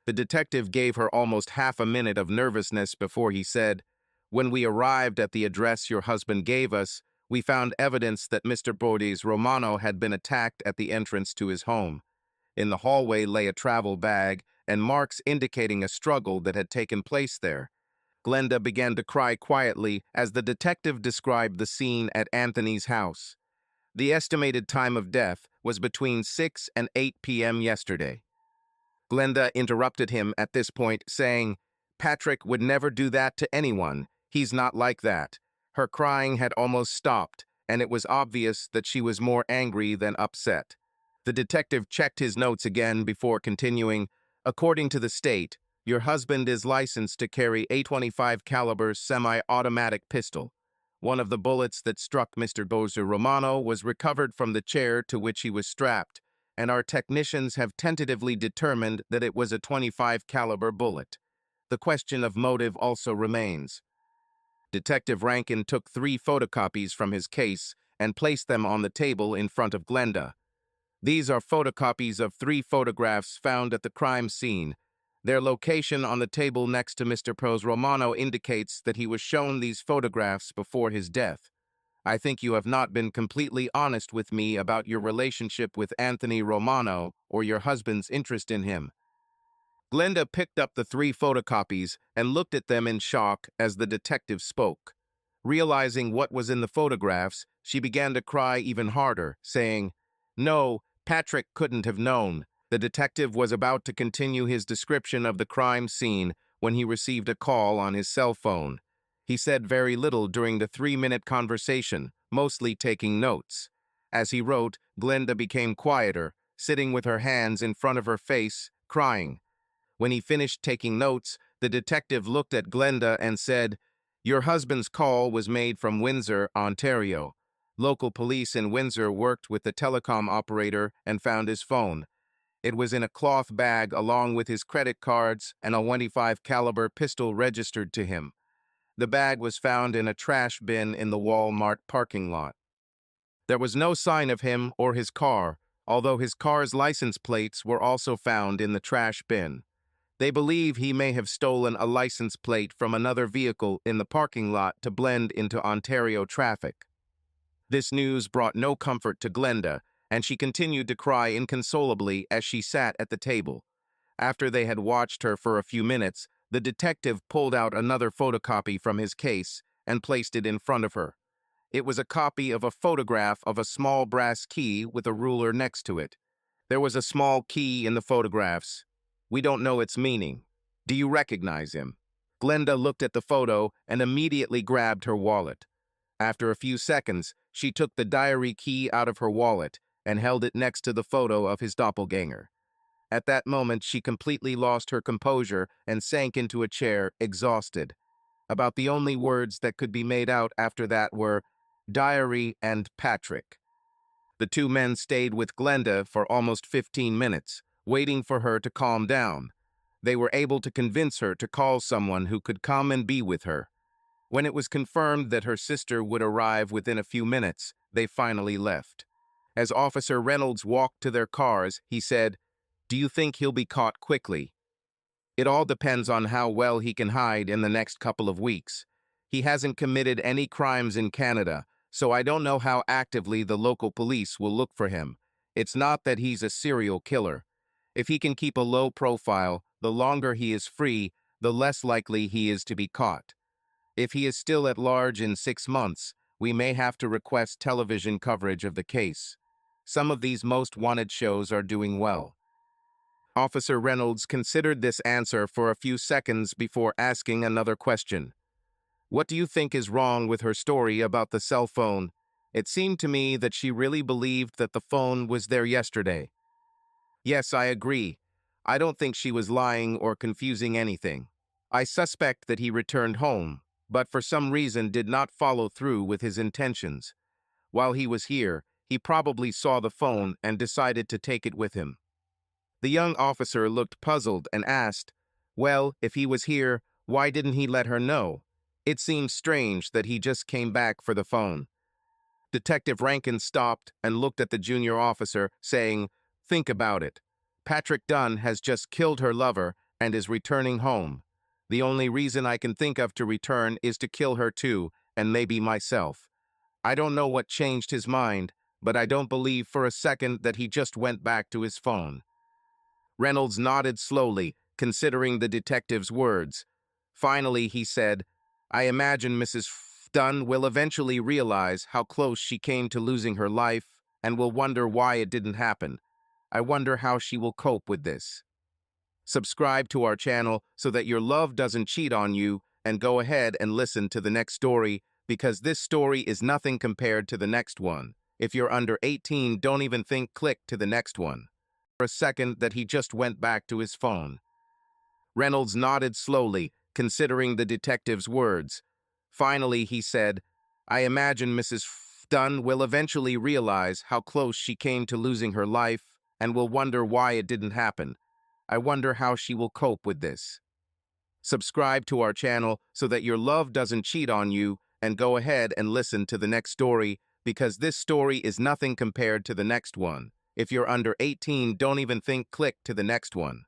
The detective gave her almost half a minute of nervousness before he said, "When we arrived at the address your husband gave us, we found evidence that Mr. Bordes Romano had been attacked at the entrance to his home. In the hallway lay a travel bag and marks indicating a struggle that had taken place there." Glenda began to cry quietly as the detective described the scene at Anthony's house. The estimated time of death was between 6 and 8 p.m. yesterday. Glenda interrupted him at this point, saying, "Patrick would never do that to anyone. He's not like that." Her crying had almost stopped, and it was obvious that she was more angry than upset. The detective checked his notes again before continuing, "According to the state, your husband is licensed to carry a .25 caliber semi-automatic pistol. One of the bullets that struck Mr. Bordes Romano was recovered from the chair to which he was strapped, and our technicians have tentatively determined that it was a .25 caliber bullet. The question of motive also remains." Detective Rankin took 3 photocopies from his case and placed them on the table in front of Glenda. "These are photocopies of 3 photographs found at the crime scene. Their location on the table next to Mr. Bordes Romano indicates that he was shown these photographs before his death. I think you have not been completely honest with me about your relationship with Anthony Romano or your husband's interest in him." Glenda picked up the 3 photocopies and looked at them in shock as the detective spoke. Realizing what was in the photographs, she began to cry even harder, saying, "No, Patrick couldn't have known." The detective was about to continue his description of the crime scene when he received a call on his cell phone. He said very little during the 3-minute conversation, mostly taking notes. As he wrote, Glenda became quieter, sitting with her hands in front of her face, crying. When he finished taking notes, the detective looked at Glenda and said, "Your husband's call was made from Windsor, Ontario. Local police in Windsor worked with the telecom operator and found his phone. It was in a cloth bag along with his credit cards and a .25 caliber pistol registered to him. The bag was found in a trash bin in the Walmart parking lot. There was no sign of him or his car, although his car's license plates were also found in the trash bin. They believe he may have stolen a license plate from another vehicle in the parking lot to blend into Ontario traffic." This news brought no comfort to Glenda, and she continued to cry inconsolably as she sat at the table. After they had watched her for a few minutes, the detective pulled out another photocopy from his case and placed it in front of her. It was a copy of a photograph of a small brass key with a ruler next to it. There was a small key in the photographs. "We don't know its meaning. Do you recognize him?" Glenda looked at the photo and immediately grabbed her wallet. After a few seconds, she took the diary key out of her wallet and held it next to the photo of his doppelganger. At that moment, she completely lost her composure and sank into a chair, exhausted. About the only words that could be made out after that were, "Diary" and "Patrick." The two men stayed with Glenda for almost 15 minutes, waiting for her to calm down. They were able to convince her to call someone who could come and be with her. When it was confirmed that her sister would arrive within a few minutes, they finally left. As Officer Reynolds walked to their cars, he said, "Do you think he'll be caught quickly?" "It all depends on how well he can hide in the next couple of weeks. He hasn't committed any crimes in Canada, so I don't know how actively the local police will look for him. It's not that he's a serial killer. If he can keep a low profile, the longer he is free, the less likely he is to be caught. If he is still at large in 6 months, we may have to request television coverage of the case. Some of these most wanted shows are doing well." Officer Reynolds considered this answer for a few seconds before asking another question. "What do you think is wrong with her story about the cell phone? It seemed to me that she really believed that the phone was there yesterday." "Yes, I agree. I don't think she was lying or confusing anything. I suspect that he returned home, but for some reason did not follow through with his intentions. While he was here, he probably saw the phone and decided to take it with him." The young officer looked puzzled and asked, "Well, if he was here, why didn't he let her know? It seems strange that he just came back for the phone." Detective Rankin stopped and looked at the junior officer, saying, "Think about it. Patrick Dunn has just killed her lover and is returning home. The only reason I can think of to return is to kill her too, and maybe myself. I don't know what changed his mind, but I don't believe for a second that he just went back to his phone." Reynolds nodded slowly, considering the detective's words. Finally, he said, "I imagine Mrs. Dunn will eventually realize how close she came to losing her life and will wonder why it didn't happen. I wonder how she will cope with this." Subscribe to our channel so that your love doesn't cheat on you, and go ahead and listen to the next story, because this story is nothing compared to the next one. If you're under 18, don't even think click to the next one. For a second that he just went back to his phone. Reynolds nodded slowly, considering the detective's words. Finally, he said, "I imagine Mrs. Dunn will eventually realize how close she came to losing her life and will wonder why it didn't happen. I wonder how she will cope with this." Subscribe to our channel so that your love doesn't cheat on you, and go ahead and listen to the next story, because this story is nothing compared to the next one. If you're under 18, don't even think click to the next one.